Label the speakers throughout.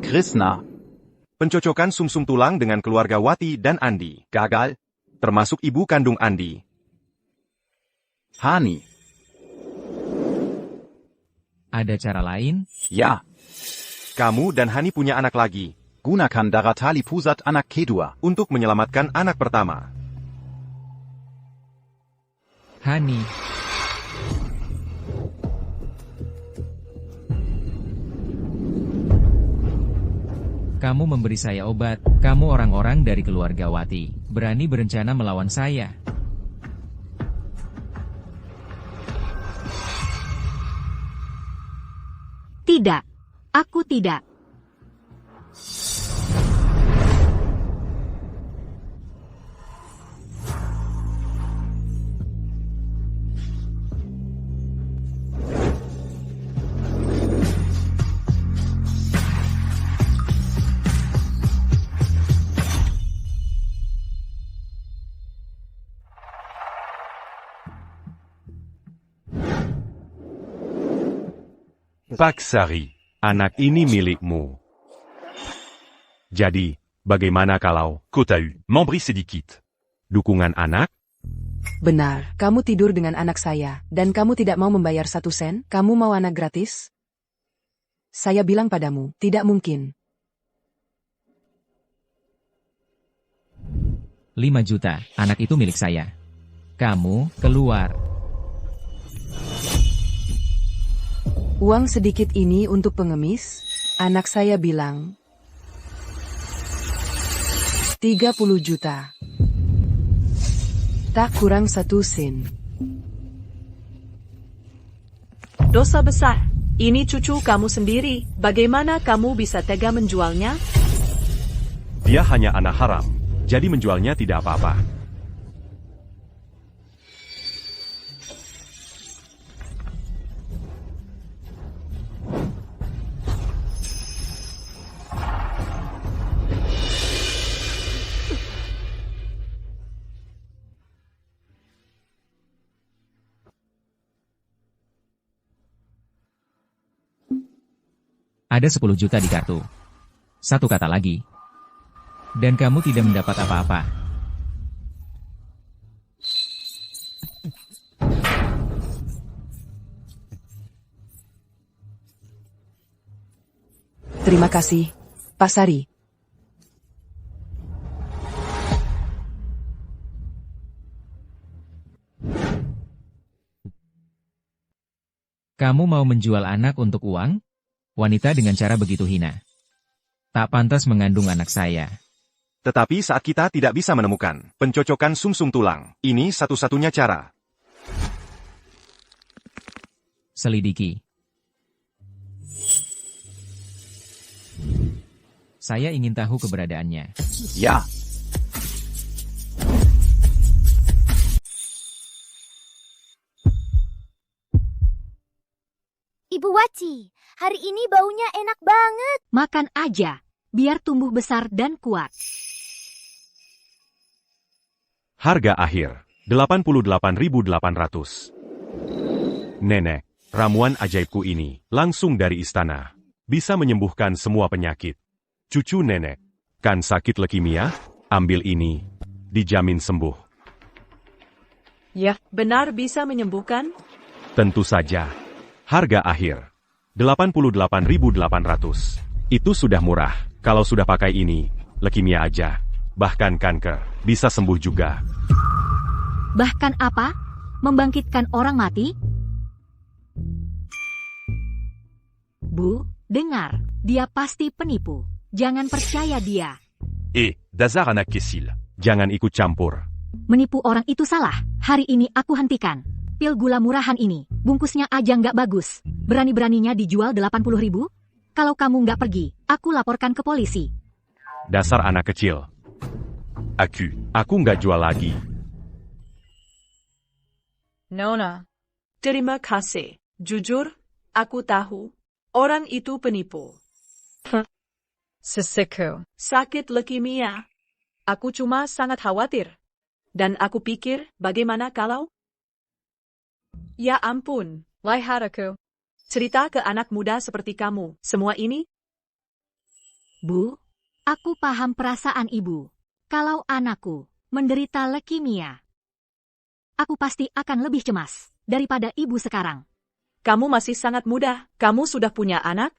Speaker 1: Krishna.
Speaker 2: Pencocokan sumsum tulang dengan keluarga Wati dan Andi. Gagal. Termasuk ibu kandung Andi.
Speaker 1: Hani.
Speaker 3: Ada cara lain?
Speaker 1: Ya.
Speaker 2: Kamu dan Hani punya anak lagi.
Speaker 1: Gunakan darah tali pusat anak kedua.
Speaker 2: Untuk menyelamatkan anak pertama.
Speaker 3: Hani. Kamu memberi saya obat. Kamu orang-orang dari keluarga Wati. Berani berencana melawan saya.
Speaker 4: Tidak. Aku tidak.
Speaker 2: Paksari, anak ini milikmu. Jadi, bagaimana kalau Kotahu memberi sedikit dukungan anak?
Speaker 5: Benar, kamu tidur dengan anak saya, dan kamu tidak mau membayar 1 sen? Kamu mau anak gratis? Saya bilang padamu, tidak mungkin.
Speaker 3: 5 juta, anak itu milik saya. Kamu, keluar.
Speaker 5: Uang sedikit ini untuk pengemis? Anak saya bilang 30 juta. Tak kurang 1 sen.
Speaker 6: Dosa besar. Ini cucu kamu sendiri. Bagaimana kamu bisa tega menjualnya?
Speaker 2: Dia hanya anak haram, jadi menjualnya tidak apa-apa.
Speaker 3: Ada 10 juta di kartu. 1 kata lagi. Dan kamu tidak mendapat apa-apa.
Speaker 5: Terima kasih, Pak Sari.
Speaker 3: Kamu mau menjual anak untuk uang? Wanita dengan cara begitu hina. Tak pantas mengandung anak saya.
Speaker 2: Tetapi saat kita tidak bisa menemukan pencocokan sumsum tulang, ini satu-satunya cara.
Speaker 3: Selidiki. Saya ingin tahu keberadaannya.
Speaker 1: Ya.
Speaker 7: Ibu Waci, hari ini baunya enak banget.
Speaker 4: Makan aja, biar tumbuh besar dan kuat.
Speaker 2: Harga akhir, 88.800. Nenek, ramuan ajaibku ini, langsung dari istana. Bisa menyembuhkan semua penyakit. Cucu nenek, kan sakit leukemia? Ambil ini, dijamin sembuh.
Speaker 6: Ya, benar bisa menyembuhkan?
Speaker 2: Tentu saja. Harga akhir, 88.800. Itu sudah murah. Kalau sudah pakai ini, leukemia aja. Bahkan kanker, bisa sembuh juga.
Speaker 4: Bahkan apa? Membangkitkan orang mati? Bu, dengar. Dia pasti penipu. Jangan percaya dia.
Speaker 2: Dasar anak kecil. Jangan ikut campur.
Speaker 4: Menipu orang itu salah. Hari ini aku hentikan. Pil gula murahan ini, bungkusnya aja nggak bagus. Berani-beraninya dijual 80.000? Kalau kamu nggak pergi, aku laporkan ke polisi.
Speaker 2: Dasar anak kecil. Aku nggak jual lagi.
Speaker 6: Nona. Terima kasih. Jujur, aku tahu. Orang itu penipu. Sesiku. Sakit leukemia. Aku cuma sangat khawatir. Dan aku pikir, bagaimana kalau? Ya ampun, lihat aku. Cerita ke anak muda seperti kamu, semua ini?
Speaker 4: Bu, aku paham perasaan ibu. Kalau anakku menderita leukemia, aku pasti akan lebih cemas daripada ibu sekarang.
Speaker 6: Kamu masih sangat muda. Kamu sudah punya anak?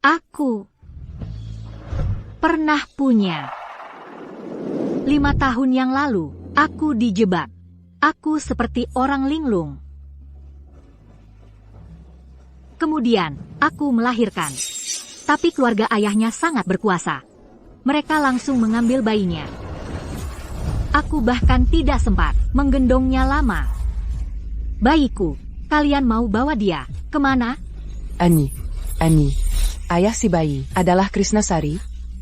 Speaker 4: Aku pernah punya. 5 tahun yang lalu, aku dijebak. Aku seperti orang linglung. Kemudian, aku melahirkan. Tapi keluarga ayahnya sangat berkuasa. Mereka langsung mengambil bayinya. Aku bahkan tidak sempat menggendongnya lama. Bayiku, kalian mau bawa dia kemana?
Speaker 5: Ani, ayah si bayi adalah Krisnasari,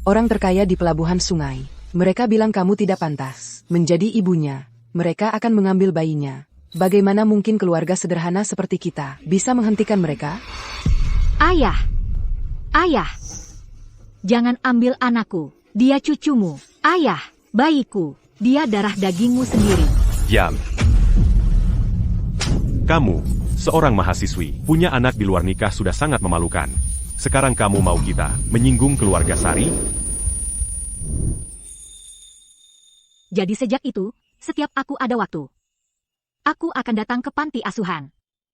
Speaker 5: orang terkaya di pelabuhan sungai. Mereka bilang kamu tidak pantas menjadi ibunya. Mereka akan mengambil bayinya. Bagaimana mungkin keluarga sederhana seperti kita bisa menghentikan mereka?
Speaker 4: Ayah, jangan ambil anakku. Dia cucumu. Ayah, bayiku. Dia darah dagingmu sendiri.
Speaker 2: Diam. Kamu, seorang mahasiswi, punya anak di luar nikah sudah sangat memalukan. Sekarang kamu mau kita menyinggung keluarga Sari?
Speaker 4: Jadi sejak itu, setiap aku ada waktu, aku akan datang ke panti asuhan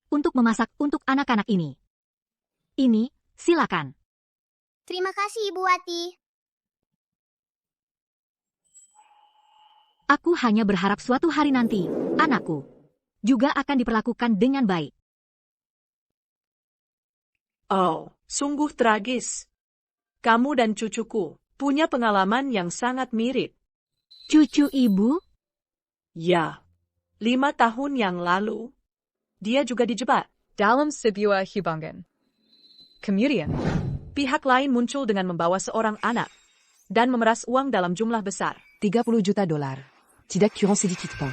Speaker 4: untuk memasak untuk anak-anak ini. Ini, silakan.
Speaker 7: Terima kasih, Ibu Wati.
Speaker 4: Aku hanya berharap suatu hari nanti, anakku juga akan diperlakukan dengan baik.
Speaker 6: Oh, sungguh tragis. Kamu dan cucuku punya pengalaman yang sangat mirip.
Speaker 4: Cucu ibu?
Speaker 6: Ya, 5 tahun yang lalu, dia juga dijebak dalam sebuah hubungan. Kemudian, pihak lain muncul dengan membawa seorang anak dan memeras uang dalam jumlah besar.
Speaker 5: $30 juta. Tidak kurang sedikit pun.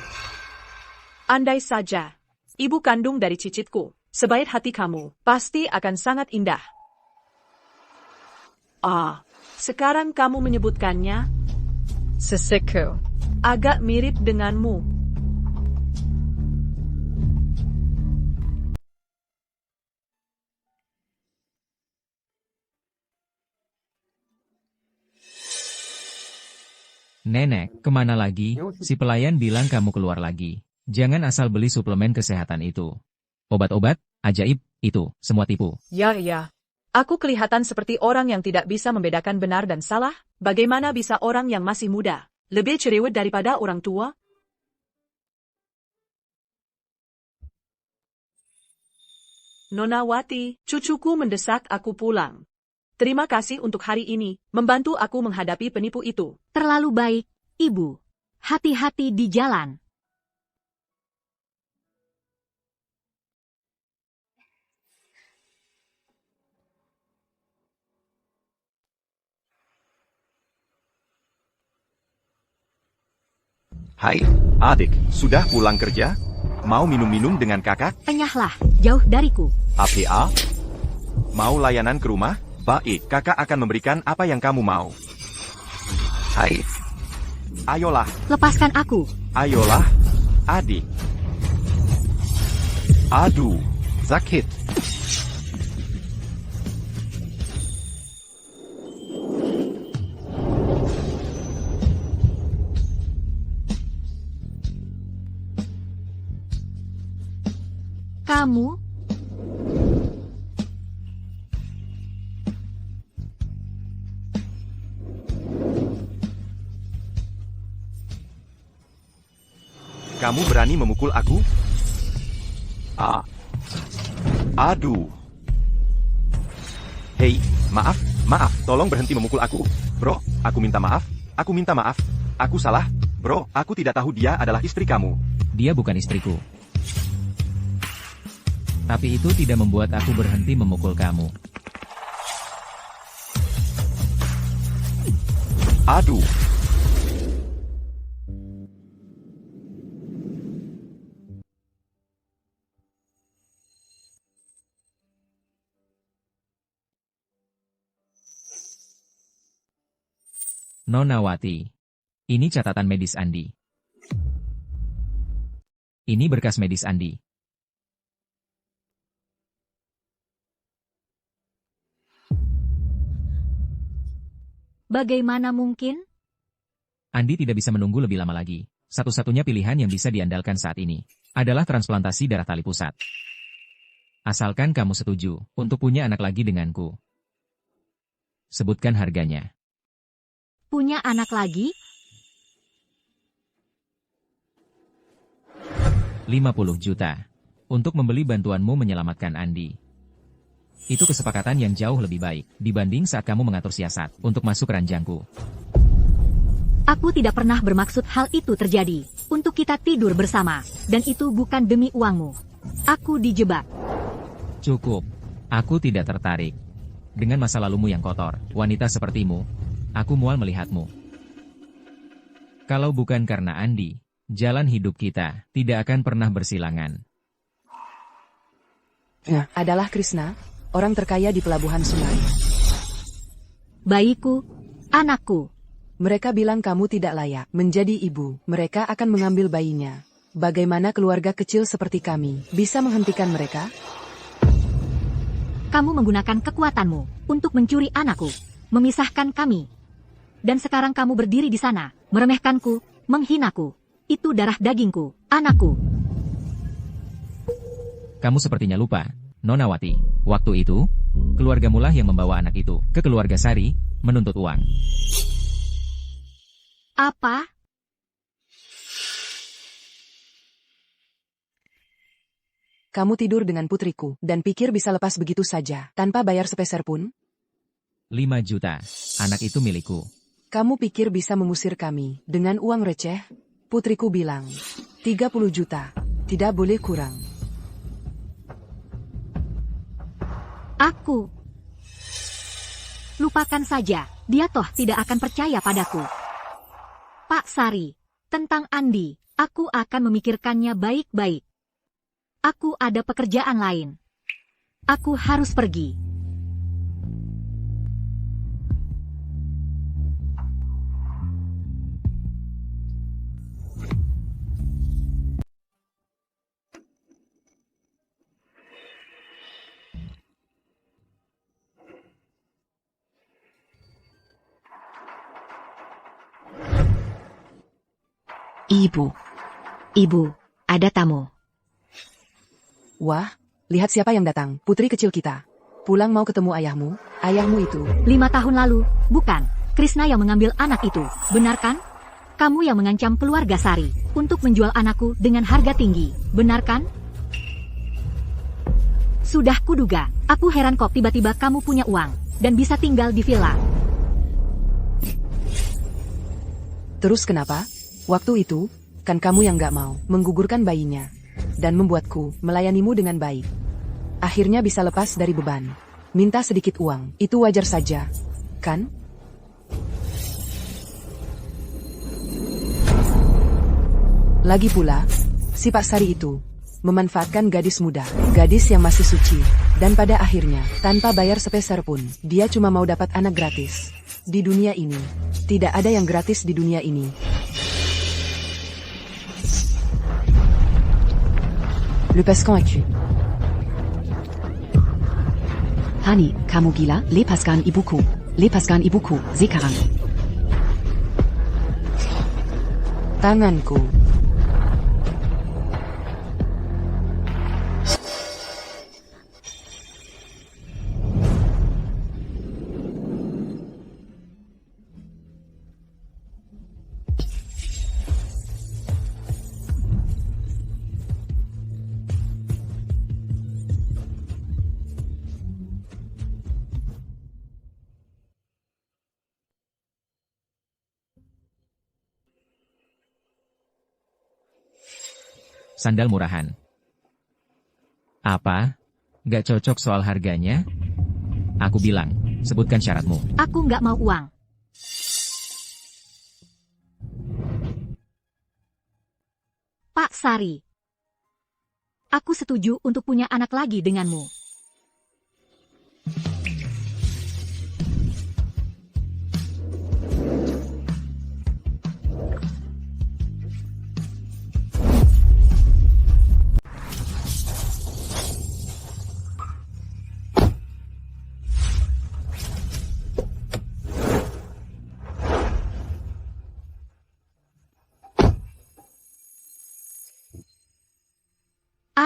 Speaker 6: Andai saja, ibu kandung dari cicitku, sebaik hati kamu, pasti akan sangat indah. Sekarang kamu menyebutkannya, seseku, agak mirip denganmu.
Speaker 3: Nenek, kemana lagi? Si pelayan bilang kamu keluar lagi. Jangan asal beli suplemen kesehatan itu. Obat-obat, ajaib, itu, semua tipu.
Speaker 6: Ya. Aku kelihatan seperti orang yang tidak bisa membedakan benar dan salah. Bagaimana bisa orang yang masih muda lebih cerewet daripada orang tua? Nona Wati, cucuku mendesak aku pulang. Terima kasih untuk hari ini, membantu aku menghadapi penipu itu.
Speaker 4: Terlalu baik, ibu. Hati-hati di jalan.
Speaker 1: Hai, adik, sudah pulang kerja? Mau minum-minum dengan kakak?
Speaker 4: Enyahlah, jauh dariku.
Speaker 1: APA? Mau layanan ke rumah? Baik, kakak akan memberikan apa yang kamu mau. Hai. Ayolah.
Speaker 4: Lepaskan aku.
Speaker 1: Ayolah, adik. Aduh, sakit.
Speaker 4: Kamu?
Speaker 1: Kamu berani memukul aku? Aduh. Hei, maaf, tolong berhenti memukul aku. Bro, aku minta maaf, Aku salah, bro, aku tidak tahu dia adalah istri kamu.
Speaker 3: Dia bukan istriku. Tapi itu tidak membuat aku berhenti memukul kamu.
Speaker 1: Aduh.
Speaker 3: Nona Wati. Ini catatan medis Andi. Ini berkas medis Andi.
Speaker 4: Bagaimana mungkin?
Speaker 3: Andi tidak bisa menunggu lebih lama lagi. Satu-satunya pilihan yang bisa diandalkan saat ini adalah transplantasi darah tali pusat. Asalkan kamu setuju untuk punya anak lagi denganku. Sebutkan harganya.
Speaker 4: Punya anak lagi?
Speaker 3: 50 juta. Untuk membeli bantuanmu menyelamatkan Andi. Itu kesepakatan yang jauh lebih baik dibanding saat kamu mengatur siasat untuk masuk ranjangku.
Speaker 4: Aku tidak pernah bermaksud hal itu terjadi. Untuk kita tidur bersama. Dan itu bukan demi uangmu. Aku dijebak.
Speaker 3: Cukup. Aku tidak tertarik. Dengan masa lalumu yang kotor, wanita sepertimu, aku mual melihatmu. Kalau bukan karena Andi, jalan hidup kita tidak akan pernah bersilangan.
Speaker 5: Adalah Krishna, orang terkaya di pelabuhan sungai.
Speaker 4: Bayiku, anakku.
Speaker 5: Mereka bilang kamu tidak layak menjadi ibu. Mereka akan mengambil bayinya. Bagaimana keluarga kecil seperti kami bisa menghentikan mereka?
Speaker 4: Kamu menggunakan kekuatanmu untuk mencuri anakku, memisahkan kami. Dan sekarang kamu berdiri di sana, meremehkanku, menghinaku. Itu darah dagingku, anakku.
Speaker 3: Kamu sepertinya lupa, Nonawati. Waktu itu, keluargamu lah yang membawa anak itu ke keluarga Sari, menuntut uang.
Speaker 4: Apa?
Speaker 5: Kamu tidur dengan putriku dan pikir bisa lepas begitu saja, tanpa bayar sepeser pun?
Speaker 3: 5 juta. Anak itu milikku.
Speaker 5: Kamu pikir bisa mengusir kami dengan uang receh? Putriku bilang, 30 juta. Tidak boleh kurang.
Speaker 4: Aku. Lupakan saja, dia toh tidak akan percaya padaku. Pak Sari, tentang Andi, aku akan memikirkannya baik-baik. Aku ada pekerjaan lain. Aku harus pergi. Ibu, ada tamu.
Speaker 5: Wah, lihat siapa yang datang, putri kecil kita. Pulang mau ketemu ayahmu, ayahmu itu.
Speaker 4: 5 tahun lalu, bukan, Krishna yang mengambil anak itu, benar kan? Kamu yang mengancam keluarga Sari, untuk menjual anakku dengan harga tinggi, benar kan? Sudah kuduga, aku heran kok tiba-tiba kamu punya uang, dan bisa tinggal di villa.
Speaker 5: Terus kenapa? Waktu itu, kan kamu yang gak mau menggugurkan bayinya. Dan membuatku melayanimu dengan baik. Akhirnya bisa lepas dari beban. Minta sedikit uang, itu wajar saja, kan? Lagi pula, si Pak Sari itu memanfaatkan gadis muda, gadis yang masih suci. Dan pada akhirnya, tanpa bayar sepeser pun, dia cuma mau dapat anak gratis. Di dunia ini, tidak ada yang gratis di dunia ini. Le Pascan accu.
Speaker 8: Hani, kamu gila? Lepaskan ibuku. Lepaskan ibuku, sekarang.
Speaker 5: Tanganku.
Speaker 3: Sandal murahan. Apa? Gak cocok soal harganya? Aku bilang, sebutkan syaratmu.
Speaker 4: Aku nggak mau uang. Pak Sari. Aku setuju untuk punya anak lagi denganmu.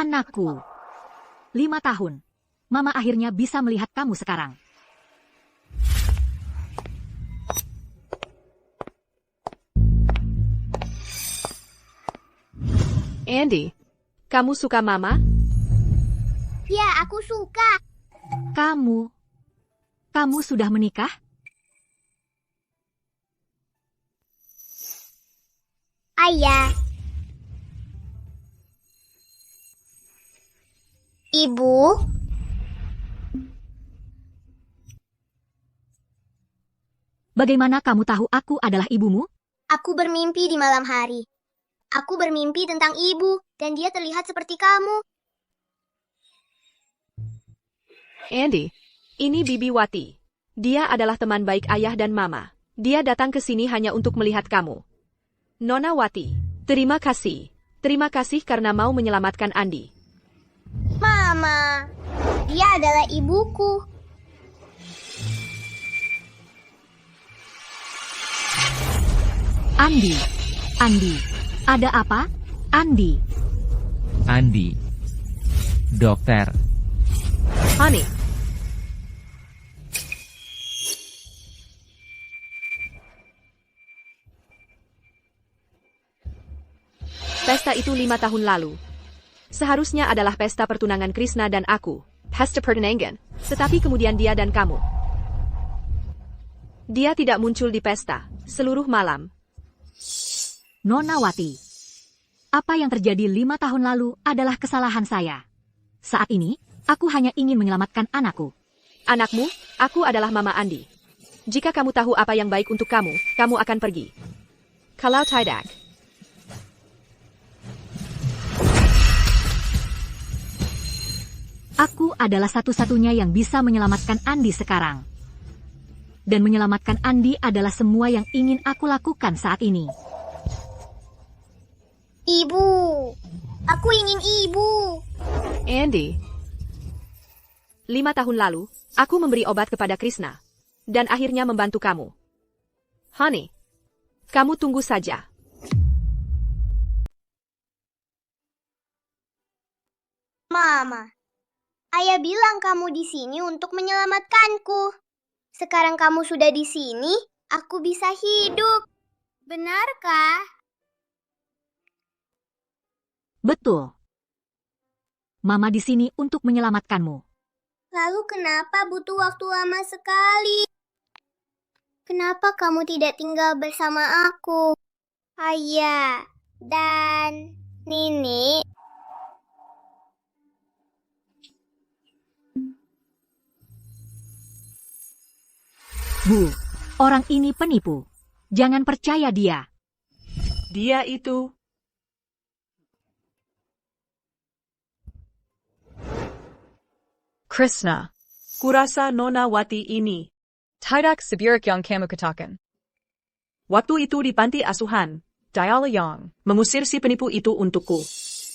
Speaker 4: Anakku. 5 tahun. Mama akhirnya bisa melihat kamu sekarang.
Speaker 6: Andy, kamu suka Mama?
Speaker 7: Ya, aku suka.
Speaker 4: Kamu sudah menikah?
Speaker 7: Ayah. Ibu.
Speaker 4: Bagaimana kamu tahu aku adalah ibumu?
Speaker 7: Aku bermimpi di malam hari. Aku bermimpi tentang ibu, dan dia terlihat seperti kamu.
Speaker 6: Andy, ini Bibi Wati. Dia adalah teman baik ayah dan mama. Dia datang ke sini hanya untuk melihat kamu. Nona Wati, terima kasih. Terima kasih karena mau menyelamatkan Andi.
Speaker 7: Mama, dia adalah ibuku.
Speaker 4: Andi, ada apa? Andi,
Speaker 3: Dokter,
Speaker 6: Honey, pesta itu 5 tahun lalu. Seharusnya adalah pesta pertunangan Krishna dan aku. Pesta pertunangan. Tetapi kemudian dia dan kamu. Dia tidak muncul di pesta. Seluruh malam.
Speaker 4: Nona Wati. Apa yang terjadi 5 tahun lalu adalah kesalahan saya. Saat ini, aku hanya ingin menyelamatkan anakku.
Speaker 6: Anakmu, aku adalah Mama Andi. Jika kamu tahu apa yang baik untuk kamu, kamu akan pergi. Kalau tidak,
Speaker 4: Aku adalah satu-satunya yang bisa menyelamatkan Andi sekarang. Dan menyelamatkan Andi adalah semua yang ingin aku lakukan saat ini.
Speaker 7: Ibu. Aku ingin ibu.
Speaker 6: Andy. 5 tahun lalu, aku memberi obat kepada Krishna. Dan akhirnya membantu kamu. Honey, kamu tunggu saja.
Speaker 7: Mama, ayah bilang kamu di sini untuk menyelamatkanku. Sekarang kamu sudah di sini, aku bisa hidup. Benarkah?
Speaker 4: Betul. Mama di sini untuk menyelamatkanmu.
Speaker 7: Lalu kenapa butuh waktu lama sekali? Kenapa kamu tidak tinggal bersama aku? Ayah dan Nini.
Speaker 4: Bu, orang ini penipu. Jangan percaya dia.
Speaker 6: Dia itu. Krishna. Kurasa Nona Wati ini. Tidak seburuk yang kamu katakan. Waktu itu di panti asuhan, Diala Yang mengusir si penipu itu untukku.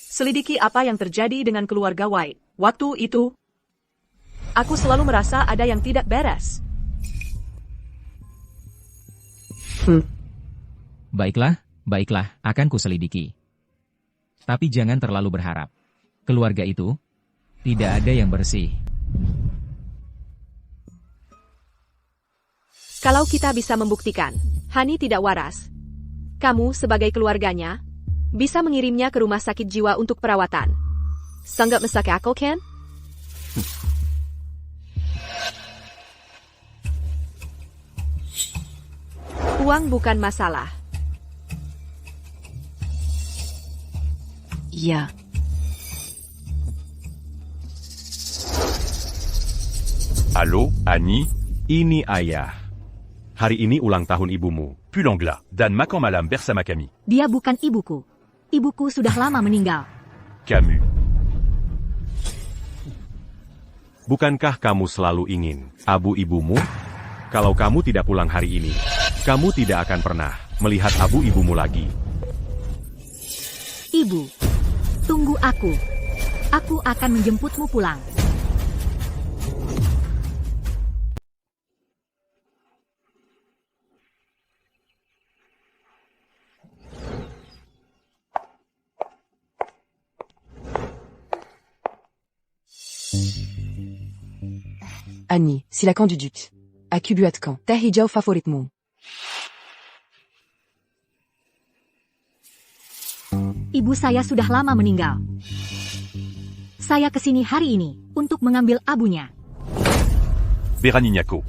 Speaker 6: Selidiki apa yang terjadi dengan keluarga White. Waktu itu, aku selalu merasa ada yang tidak beres.
Speaker 3: Baiklah, akan kuselidiki. Tapi jangan terlalu berharap. Keluarga itu, tidak ada yang bersih.
Speaker 6: Kalau kita bisa membuktikan, Hani tidak waras. Kamu sebagai keluarganya, bisa mengirimnya ke rumah sakit jiwa untuk perawatan. Sangat masuk akal, kan? Uang bukan masalah.
Speaker 5: Ya.
Speaker 2: Halo, Annie? Ini ayah. Hari ini ulang tahun ibumu.
Speaker 9: Pulangla, dan makan malam bersama kami.
Speaker 4: Dia bukan ibuku. Ibuku sudah lama meninggal.
Speaker 9: Camus.
Speaker 2: Bukankah kamu selalu ingin abu ibumu? Kalau kamu tidak pulang hari ini, kamu tidak akan pernah melihat abu ibumu lagi.
Speaker 4: Ibu, tunggu aku. Aku akan menjemputmu pulang.
Speaker 5: Annie, silakan duduk. Aku buatkan teh hijau favoritmu.
Speaker 4: Ibu saya sudah lama meninggal. Saya kesini hari ini untuk mengambil abunya.
Speaker 9: Beranignako.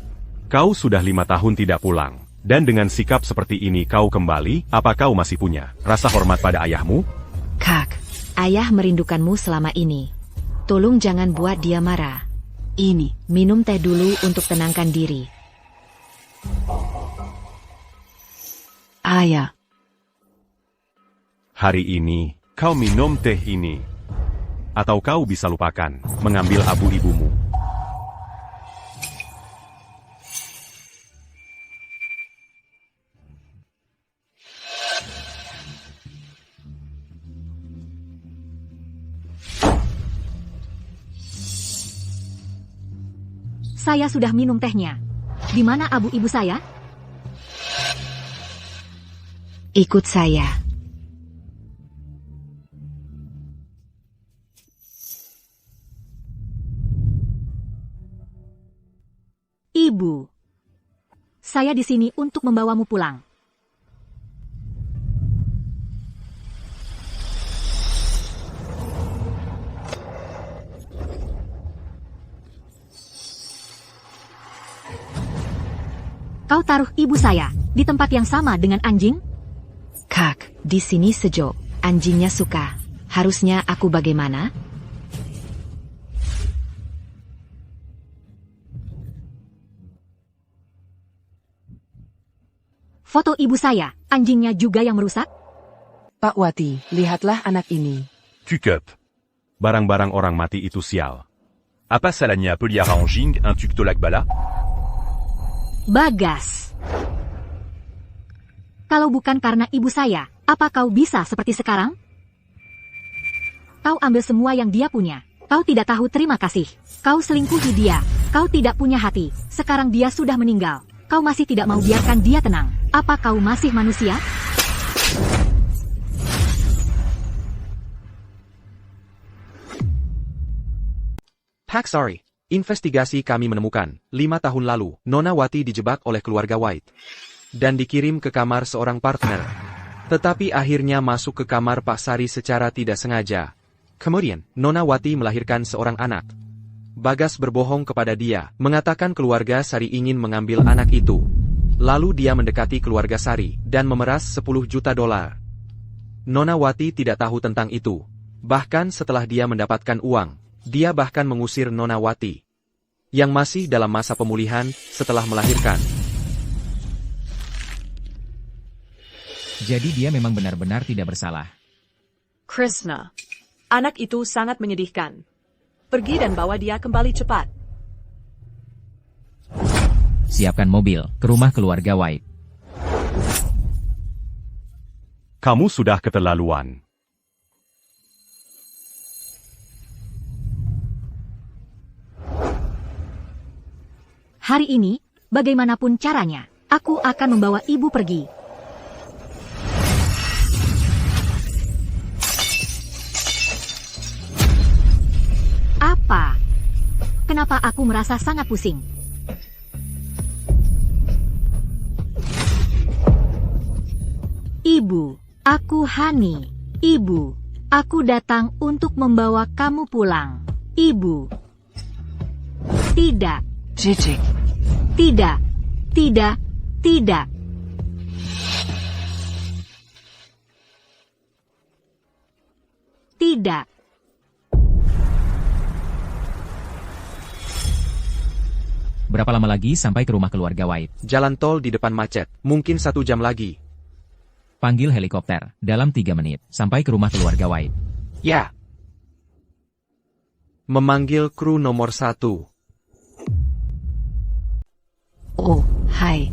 Speaker 2: Kau sudah 5 tahun tidak pulang. Dan dengan sikap seperti ini kau kembali, apa kau masih punya rasa hormat pada ayahmu?
Speaker 8: Kak, ayah merindukanmu selama ini. Tolong jangan buat dia marah. Ini, minum teh dulu untuk tenangkan diri. Ayah.
Speaker 2: Hari ini, kau minum teh ini. Atau kau bisa lupakan, mengambil abu ibumu.
Speaker 4: Saya sudah minum tehnya. Di mana abu ibu saya?
Speaker 8: Ikut saya.
Speaker 4: Ibu. Saya di sini untuk membawamu pulang. Kau taruh ibu saya di tempat yang sama dengan anjing?
Speaker 8: Kak, di sini sejuk. Anjingnya suka. Harusnya aku bagaimana?
Speaker 4: Foto ibu saya, anjingnya juga yang merusak?
Speaker 5: Pak Wati, lihatlah anak ini.
Speaker 9: Tukup.
Speaker 2: Barang-barang orang mati itu sial.
Speaker 9: Apa salahnya pelihara anjing un tuktolak bala?
Speaker 4: Bagas. Kalau bukan karena ibu saya, apa kau bisa seperti sekarang? Kau ambil semua yang dia punya. Kau tidak tahu terima kasih. Kau selingkuhi dia. Kau tidak punya hati. Sekarang dia sudah meninggal. Kau masih tidak mau biarkan dia tenang. Apa kau masih manusia?
Speaker 1: Pak, sorry. Investigasi kami menemukan, 5 tahun lalu, Nona Wati dijebak oleh keluarga White. Dan dikirim ke kamar seorang partner. Tetapi akhirnya masuk ke kamar Pak Sari secara tidak sengaja. Kemudian, Nona Wati melahirkan seorang anak. Bagas berbohong kepada dia, mengatakan keluarga Sari ingin mengambil anak itu. Lalu dia mendekati keluarga Sari, dan memeras 10 juta dolar. Nona Wati tidak tahu tentang itu. Bahkan setelah dia mendapatkan uang, dia bahkan mengusir Nona Wati, yang masih dalam masa pemulihan setelah melahirkan.
Speaker 3: Jadi dia memang benar-benar tidak bersalah.
Speaker 6: Krishna, anak itu sangat menyedihkan. Pergi dan bawa dia kembali cepat.
Speaker 3: Siapkan mobil ke rumah keluarga White.
Speaker 2: Kamu sudah keterlaluan.
Speaker 4: Hari ini, bagaimanapun caranya, aku akan membawa ibu pergi. Apa? Kenapa aku merasa sangat pusing? Ibu, aku Hani. Ibu, aku datang untuk membawa kamu pulang. Ibu. Tidak.
Speaker 5: Jijik.
Speaker 4: Tidak. Tidak. Tidak. Tidak.
Speaker 3: Berapa lama lagi sampai ke rumah keluarga White?
Speaker 1: Jalan tol di depan macet, mungkin 1 jam lagi.
Speaker 3: Panggil helikopter, dalam 3 menit, sampai ke rumah keluarga White.
Speaker 1: Ya. Memanggil kru nomor 1.
Speaker 8: Oh, hai.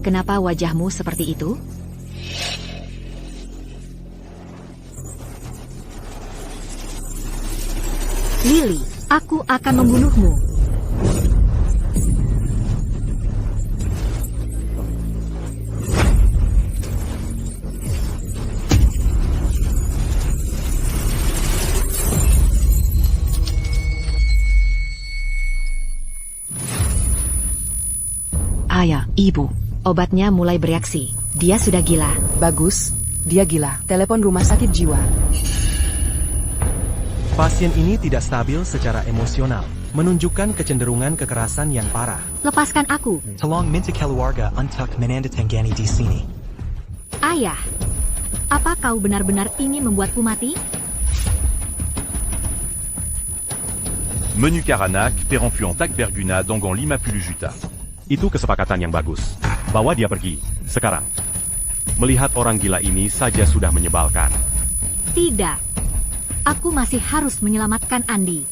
Speaker 8: Kenapa wajahmu seperti itu?
Speaker 4: Lily, aku akan membunuhmu.
Speaker 8: Bahaya, ibu. Obatnya mulai bereaksi. Dia sudah gila.
Speaker 5: Bagus, dia gila. Telepon rumah sakit jiwa.
Speaker 1: Pasien ini tidak stabil secara emosional, menunjukkan kecenderungan kekerasan yang parah.
Speaker 4: Lepaskan aku.
Speaker 10: Tolong minta keluarga untuk menandatangani di sini.
Speaker 4: Ayah, apa kau benar-benar ingin membuatku mati?
Speaker 9: Menu Karanak, Perempuan Tak Berguna, Dongon Lima Pulujuta.
Speaker 2: Itu kesepakatan yang bagus. Bawa dia pergi, sekarang. Melihat orang gila ini saja sudah menyebalkan.
Speaker 4: Tidak. Aku masih harus menyelamatkan Andi.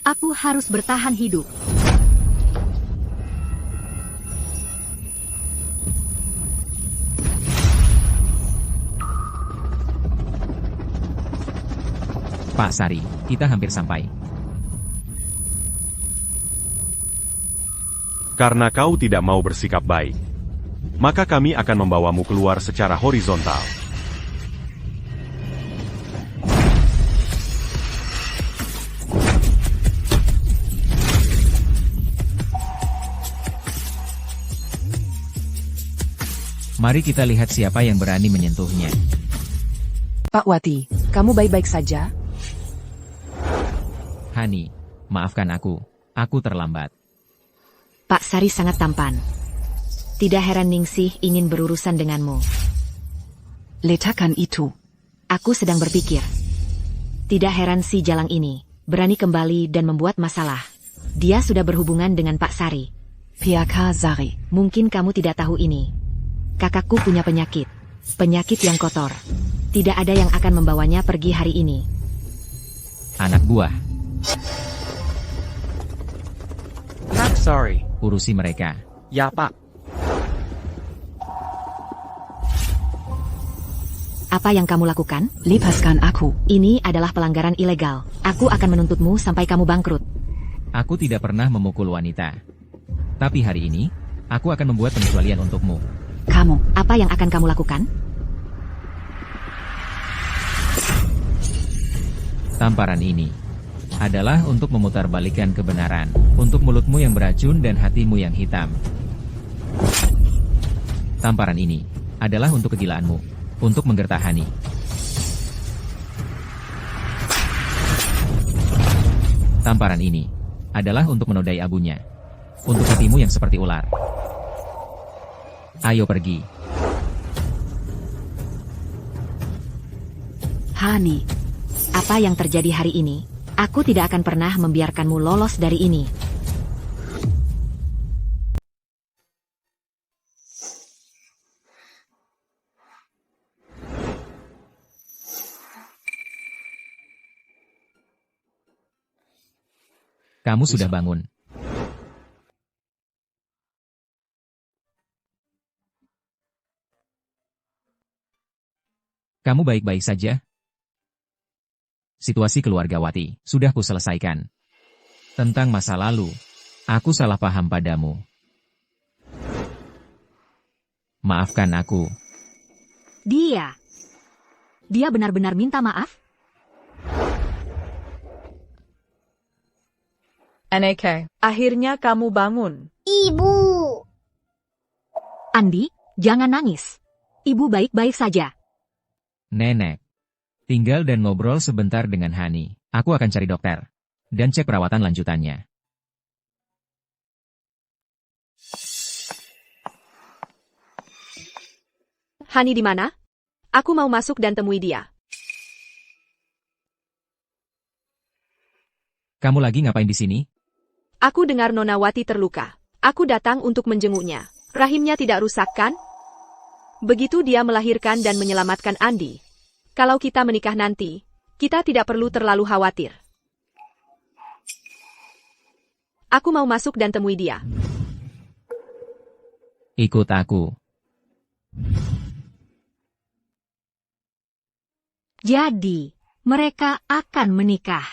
Speaker 4: Aku harus bertahan hidup.
Speaker 3: Pak Sari, kita hampir sampai.
Speaker 2: Karena kau tidak mau bersikap baik, maka kami akan membawamu keluar secara horizontal.
Speaker 3: Mari kita lihat siapa yang berani menyentuhnya.
Speaker 5: Pak Wati, kamu baik-baik saja?
Speaker 3: Hani, maafkan aku. Aku terlambat.
Speaker 8: Pak Sari sangat tampan. Tidak heran Ningsih ingin berurusan denganmu.
Speaker 5: Letakkan itu.
Speaker 8: Aku sedang berpikir. Tidak heran si Jalang ini berani kembali dan membuat masalah. Dia sudah berhubungan dengan Pak Sari.
Speaker 5: Piaka Zari.
Speaker 8: Mungkin kamu tidak tahu ini. Kakakku punya penyakit. Penyakit yang kotor. Tidak ada yang akan membawanya pergi hari ini.
Speaker 3: Anak buah,
Speaker 1: Pak, sorry.
Speaker 3: urusi mereka.
Speaker 1: Ya, Pak.
Speaker 8: Apa yang kamu lakukan?
Speaker 5: Lepaskan aku.
Speaker 8: Ini adalah pelanggaran ilegal. Aku akan menuntutmu sampai kamu bangkrut.
Speaker 3: Aku tidak pernah memukul wanita. Tapi hari ini, aku akan membuat pengecualian untukmu.
Speaker 8: Kamu, apa yang akan kamu lakukan?
Speaker 3: Tamparan ini adalah untuk memutarbalikkan kebenaran, untuk mulutmu yang beracun dan hatimu yang hitam. Tamparan ini adalah untuk kegilaanmu, untuk menggertahani. Tamparan ini adalah untuk menodai abunya, untuk hatimu yang seperti ular. Ayo pergi.
Speaker 5: Hani,
Speaker 8: Apa yang terjadi hari ini? Aku tidak akan pernah membiarkanmu lolos dari ini.
Speaker 3: Kamu sudah bangun. Kamu baik-baik saja? Situasi keluarga Wati sudah kuselesaikan. Tentang masa lalu, aku salah paham padamu. Maafkan aku.
Speaker 4: Dia benar-benar minta maaf?
Speaker 6: NAK, akhirnya kamu bangun.
Speaker 7: Ibu.
Speaker 4: Andi, jangan nangis. Ibu baik-baik saja.
Speaker 3: Nenek, tinggal dan ngobrol sebentar dengan Hani. Aku akan cari dokter dan cek perawatan lanjutannya.
Speaker 11: Hani di mana? Aku mau masuk dan temui dia.
Speaker 3: Kamu lagi ngapain di sini?
Speaker 11: Aku dengar Nona Wati terluka. Aku datang untuk menjenguknya. Rahimnya tidak rusak kan? Begitu dia melahirkan dan menyelamatkan Andi. Kalau kita menikah nanti, kita tidak perlu terlalu khawatir. Aku mau masuk dan temui dia.
Speaker 3: Ikut aku.
Speaker 4: Jadi, mereka akan menikah.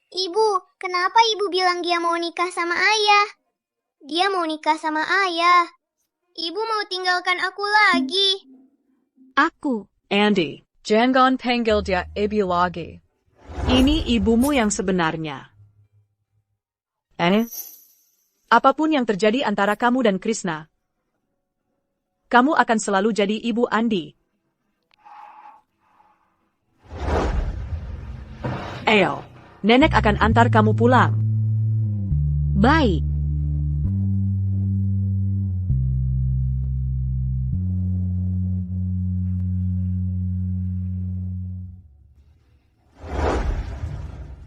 Speaker 7: Ibu, kenapa ibu bilang dia mau nikah sama ayah? Dia mau nikah sama ayah. Ibu mau tinggalkan aku lagi.
Speaker 4: Aku.
Speaker 6: Andy, jangan panggil dia ibu lagi. Ini ibumu yang sebenarnya. Annie, apapun yang terjadi antara kamu dan Krishna, kamu akan selalu jadi ibu Andi. Ayo, nenek akan antar kamu pulang.
Speaker 4: Baik.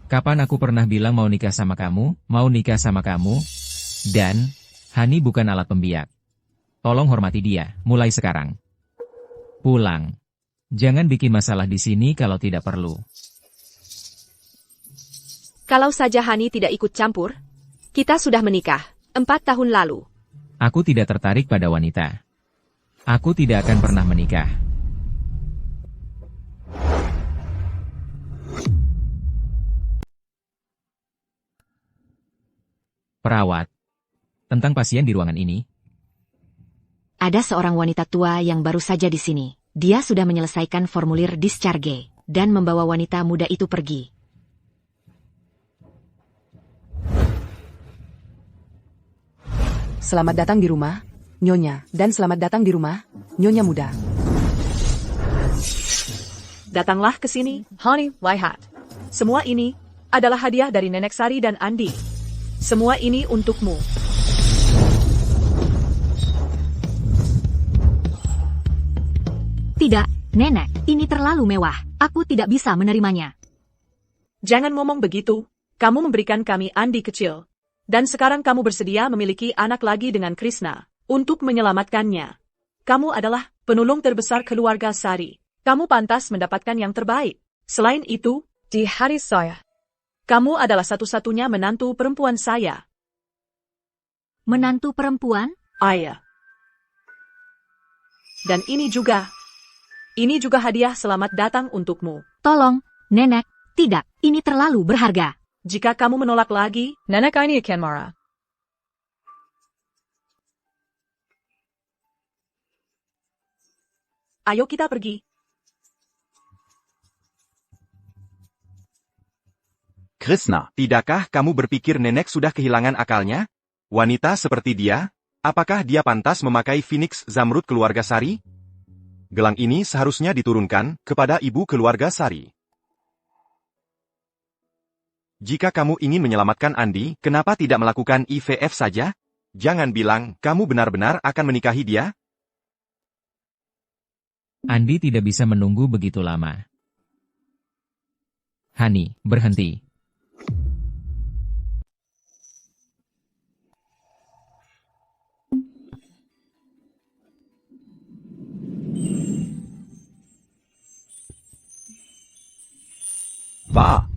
Speaker 3: Kapan aku pernah bilang mau nikah sama kamu, mau nikah sama kamu? Dan, Hani bukan alat pembiak. Tolong hormati dia, mulai sekarang. Pulang. Jangan bikin masalah di sini kalau tidak perlu.
Speaker 11: Kalau saja Hani tidak ikut campur, kita sudah menikah 4 tahun lalu.
Speaker 3: Aku tidak tertarik pada wanita. Aku tidak akan pernah menikah. Perawat. Tentang pasien di ruangan ini.
Speaker 8: Ada seorang wanita tua yang baru saja di sini. Dia sudah menyelesaikan formulir discharge dan membawa wanita muda itu pergi.
Speaker 5: Selamat datang di rumah, Nyonya, dan selamat datang di rumah, Nyonya muda.
Speaker 6: Datanglah ke sini, Hani, lihat. Semua ini adalah hadiah dari Nenek Sari dan Andi. Semua ini untukmu.
Speaker 4: Tidak, Nenek, ini terlalu mewah. Aku tidak bisa menerimanya.
Speaker 6: Jangan ngomong begitu. Kamu memberikan kami Andi kecil. Dan sekarang kamu bersedia memiliki anak lagi dengan Krishna untuk menyelamatkannya. Kamu adalah penulung terbesar keluarga Sari. Kamu pantas mendapatkan yang terbaik. Selain itu, di hari saya, kamu adalah satu-satunya menantu perempuan saya.
Speaker 4: Menantu perempuan?
Speaker 6: Ayah. Dan ini juga hadiah selamat datang untukmu.
Speaker 4: Tolong, Nenek, tidak, ini terlalu berharga.
Speaker 6: Jika kamu menolak lagi, Nenek ini akan marah. Ayo kita pergi.
Speaker 2: Krishna, tidakkah kamu berpikir nenek sudah kehilangan akalnya? Wanita seperti dia, apakah dia pantas memakai Phoenix Zamrud keluarga Sari? Gelang ini seharusnya diturunkan kepada ibu keluarga Sari. Jika kamu ingin menyelamatkan Andi, kenapa tidak melakukan IVF saja? Jangan bilang kamu benar-benar akan menikahi dia.
Speaker 3: Andi tidak bisa menunggu begitu lama. Hani, berhenti.
Speaker 2: Pak.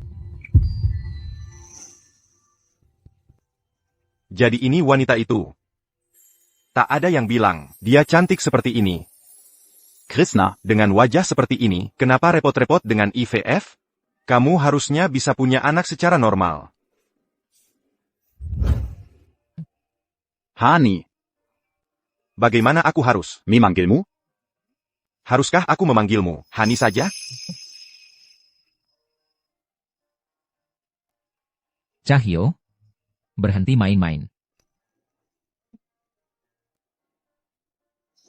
Speaker 2: Jadi ini wanita itu. Tak ada yang bilang, dia cantik seperti ini. Krishna, dengan wajah seperti ini, kenapa repot-repot dengan IVF? Kamu harusnya bisa punya anak secara normal. Hani. Bagaimana aku harus memanggilmu? Haruskah aku memanggilmu Hani saja?
Speaker 3: Cahyo, berhenti main-main.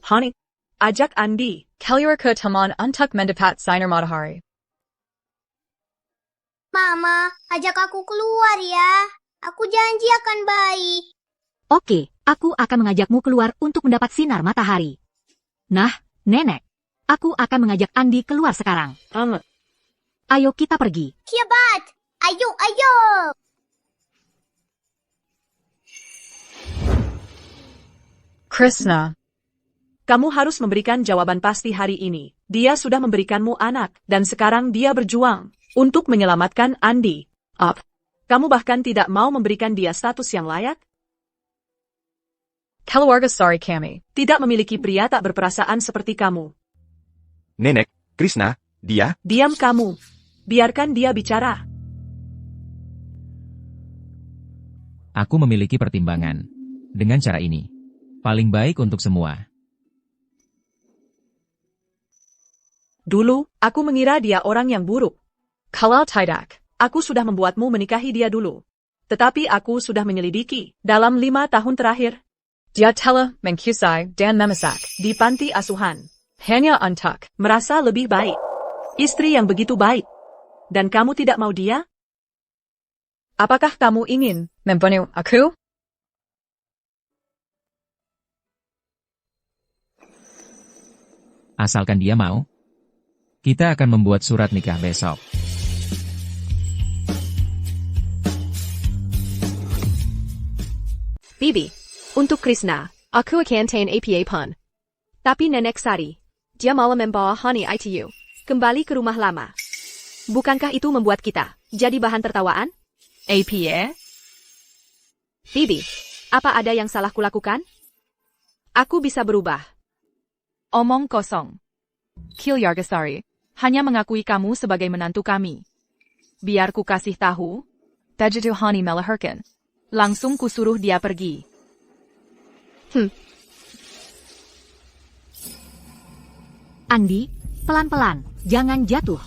Speaker 6: Hani, ajak Andi. Keluar ke taman untuk mendapat sinar matahari.
Speaker 7: Mama, ajak aku keluar ya. Aku janji akan baik.
Speaker 4: Oke, aku akan mengajakmu keluar untuk mendapat sinar matahari. Nah, Nenek, aku akan mengajak Andi keluar sekarang. Ayo kita pergi.
Speaker 7: Cepat, ayo.
Speaker 6: Krishna, kamu harus memberikan jawaban pasti hari ini. Dia sudah memberikanmu anak, dan sekarang dia berjuang untuk menyelamatkan Andi. Kamu bahkan tidak mau memberikan dia status yang layak? Keluarga Sari kami tidak memiliki pria tak berperasaan seperti kamu.
Speaker 2: Nenek, Krishna, dia...
Speaker 6: Diam kamu. Biarkan dia bicara.
Speaker 3: Aku memiliki pertimbangan. Dengan cara ini, paling baik untuk semua.
Speaker 6: Dulu, aku mengira dia orang yang buruk. Kalau tidak, aku sudah membuatmu menikahi dia dulu. Tetapi aku sudah menyelidiki dalam 5 tahun terakhir. Dia telah mengkusai dan memasak di panti asuhan. Hanya untuk merasa lebih baik. Istri yang begitu baik. Dan kamu tidak mau dia? Apakah kamu ingin membunuh aku?
Speaker 3: Asalkan dia mau. Kita akan membuat surat nikah besok.
Speaker 11: Bibi, untuk Krishna, aku akan tain APA pun. Tapi Nenek Sari, dia malah membawa Hani ITU kembali ke rumah lama. Bukankah itu membuat kita jadi bahan tertawaan? APA? Bibi, apa ada yang salah kulakukan? Aku bisa berubah.
Speaker 12: Omong kosong. Kilyargasari hanya mengakui kamu sebagai menantu kami. Biar ku kasih tahu, Tajitu Hani melahirkan. Langsung kusuruh dia pergi.
Speaker 4: Andi, pelan-pelan, jangan jatuh.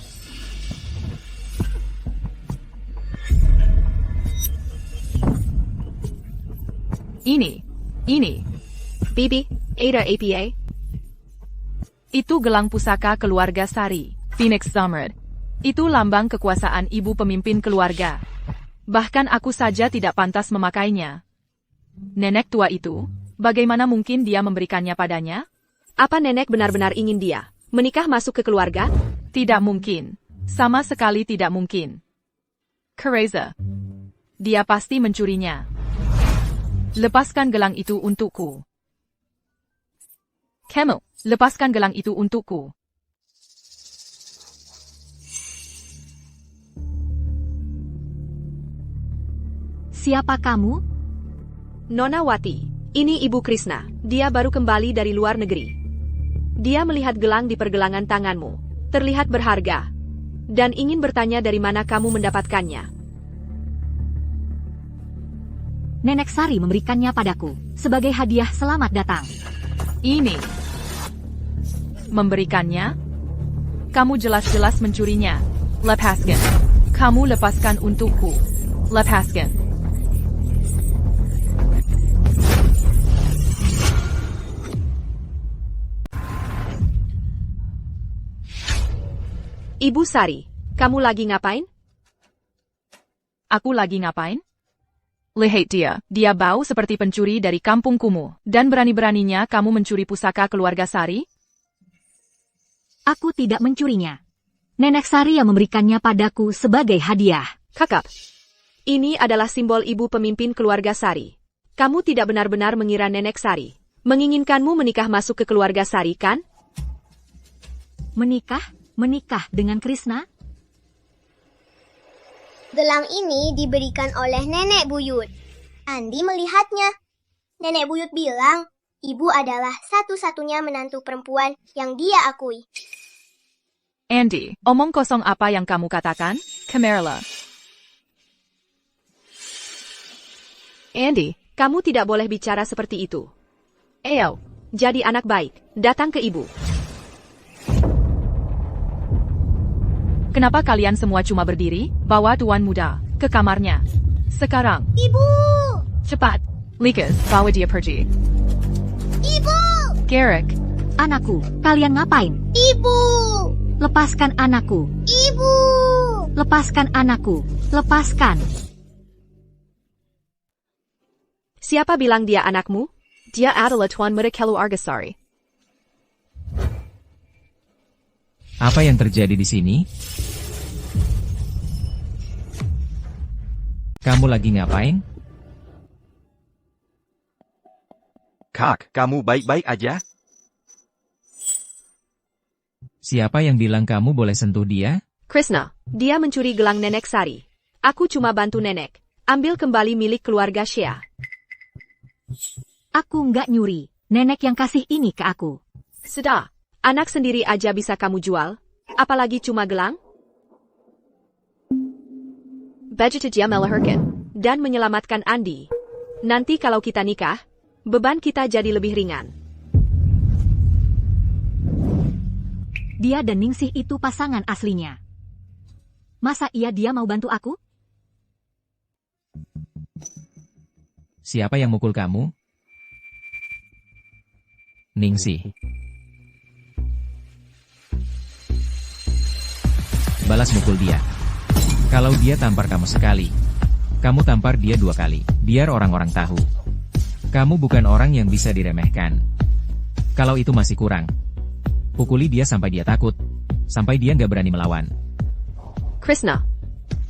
Speaker 12: Ini.
Speaker 11: Bibi, ada APA?
Speaker 12: Itu gelang pusaka keluarga Sari, Phoenix Zamrud. Itu lambang kekuasaan ibu pemimpin keluarga. Bahkan aku saja tidak pantas memakainya. Nenek tua itu, bagaimana mungkin dia memberikannya padanya?
Speaker 11: Apa nenek benar-benar ingin dia menikah masuk ke keluarga?
Speaker 12: Tidak mungkin. Sama sekali tidak mungkin. Kereza. Dia pasti mencurinya. Lepaskan gelang itu untukku. Camel, lepaskan gelang itu untukku.
Speaker 4: Siapa kamu?
Speaker 11: Nona Wati, ini Ibu Krishna. Dia baru kembali dari luar negeri. Dia melihat gelang di pergelangan tanganmu. Terlihat berharga. Dan ingin bertanya dari mana kamu mendapatkannya.
Speaker 4: Nenek Sari memberikannya padaku sebagai hadiah selamat datang.
Speaker 12: Ini. Memberikannya? Kamu jelas-jelas mencurinya. Lepaskan. Kamu lepaskan untukku. Lepaskan.
Speaker 11: Ibu Sari, kamu lagi ngapain?
Speaker 12: Aku lagi ngapain? Lihat dia bau seperti pencuri dari kampung kumuh, dan berani-beraninya kamu mencuri pusaka keluarga Sari?
Speaker 4: Aku tidak mencurinya. Nenek Sari yang memberikannya padaku sebagai hadiah.
Speaker 11: Kakak, ini adalah simbol ibu pemimpin keluarga Sari. Kamu tidak benar-benar mengira Nenek Sari menginginkanmu menikah masuk ke keluarga Sari, kan?
Speaker 4: Menikah? Menikah dengan Krishna?
Speaker 7: Gelang ini diberikan oleh Nenek Buyut. Andi melihatnya. Nenek Buyut bilang, ibu adalah satu-satunya menantu perempuan yang dia akui.
Speaker 12: Andi, omong kosong apa yang kamu katakan? Kamerla.
Speaker 11: Andi, kamu tidak boleh bicara seperti itu. Ayo, jadi anak baik, datang ke ibu.
Speaker 12: Kenapa kalian semua cuma berdiri? Bawa tuan muda ke kamarnya. Sekarang.
Speaker 7: Ibu!
Speaker 12: Cepat. Likas, bawa dia pergi.
Speaker 7: Ibu!
Speaker 12: Garrick.
Speaker 4: Anakku, kalian ngapain?
Speaker 7: Ibu!
Speaker 4: Lepaskan anakku.
Speaker 7: Ibu!
Speaker 4: Lepaskan anakku. Lepaskan.
Speaker 11: Siapa bilang dia anakmu? Dia adalah Tuan Muda Keluargasari.
Speaker 3: Apa yang terjadi di sini? Kamu lagi ngapain?
Speaker 9: Kak, kamu baik-baik aja?
Speaker 3: Siapa yang bilang kamu boleh sentuh dia?
Speaker 11: Krishna, dia mencuri gelang Nenek Sari. Aku cuma bantu Nenek. Ambil kembali milik keluarga Shea.
Speaker 4: Aku nggak nyuri. Nenek yang kasih ini ke aku.
Speaker 11: Sudah, anak sendiri aja bisa kamu jual. Apalagi cuma gelang? Begitu dia melahirkan dan menyelamatkan Andi. Nanti kalau kita nikah, beban kita jadi lebih ringan.
Speaker 4: Dia dan Ningsih itu pasangan aslinya. Masa dia mau bantu aku?
Speaker 3: Siapa yang mukul kamu? Ningsih. Balas mukul dia. Kalau dia tampar kamu sekali, kamu tampar dia 2 kali, biar orang-orang tahu. Kamu bukan orang yang bisa diremehkan. Kalau itu masih kurang, pukuli dia sampai dia takut, sampai dia nggak berani melawan.
Speaker 11: Krishna,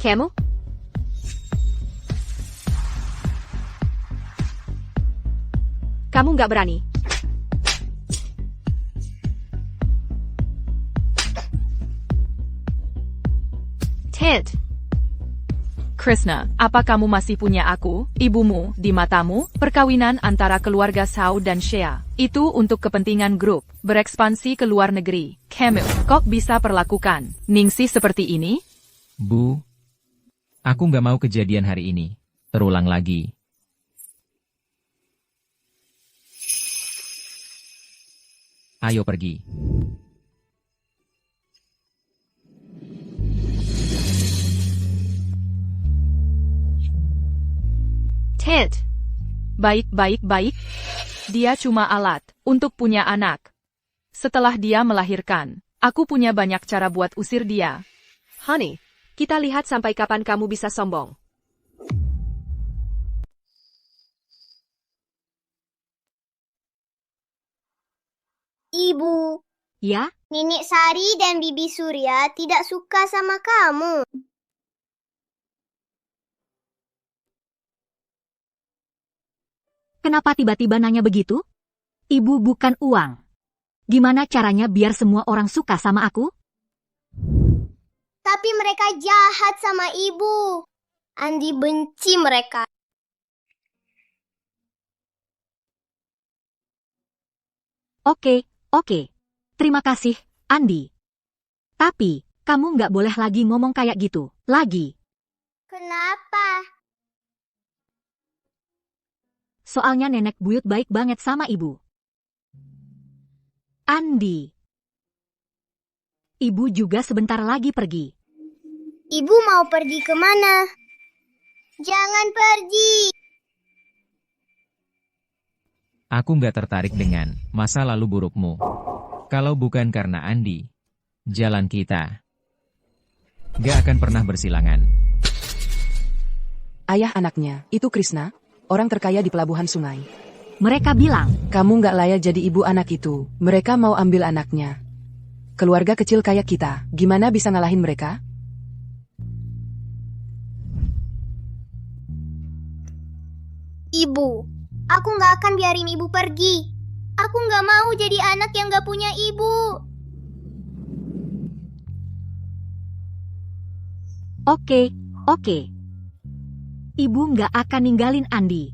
Speaker 11: kamu? Kamu nggak berani. Tent.
Speaker 12: Krishna, apa kamu masih punya aku, ibumu, di matamu? Perkawinan antara keluarga Sao dan Shea, itu untuk kepentingan grup, berekspansi ke luar negeri. Kamu, kok bisa perlakukan Ningsih seperti ini?
Speaker 3: Bu, aku nggak mau kejadian hari ini terulang lagi. Ayo pergi.
Speaker 11: Tent.
Speaker 12: Baik. Dia cuma alat untuk punya anak. Setelah dia melahirkan, aku punya banyak cara buat usir dia.
Speaker 11: Honey, kita lihat sampai kapan kamu bisa sombong.
Speaker 7: Ibu.
Speaker 4: Ya?
Speaker 7: Nenek Sari dan Bibi Surya tidak suka sama kamu.
Speaker 4: Kenapa tiba-tiba nanya begitu? Ibu bukan uang. Gimana caranya biar semua orang suka sama aku?
Speaker 7: Tapi mereka jahat sama ibu. Andi benci mereka.
Speaker 4: Oke. Terima kasih, Andi. Tapi, kamu nggak boleh lagi ngomong kayak gitu. Lagi.
Speaker 7: Kenapa?
Speaker 4: Soalnya nenek buyut baik banget sama ibu. Andi. Ibu juga sebentar lagi pergi.
Speaker 7: Ibu mau pergi kemana? Jangan pergi.
Speaker 3: Aku nggak tertarik dengan masa lalu burukmu. Kalau bukan karena Andi, jalan kita nggak akan pernah bersilangan.
Speaker 5: Ayah anaknya, itu Krishna, orang terkaya di pelabuhan sungai.
Speaker 4: Mereka bilang,
Speaker 5: kamu nggak layak jadi ibu anak itu. Mereka mau ambil anaknya. Keluarga kecil kayak kita, gimana bisa ngalahin mereka?
Speaker 7: Ibu, aku nggak akan biarin ibu pergi. Aku nggak mau jadi anak yang nggak punya ibu.
Speaker 4: Oke. Ibu nggak akan ninggalin Andi.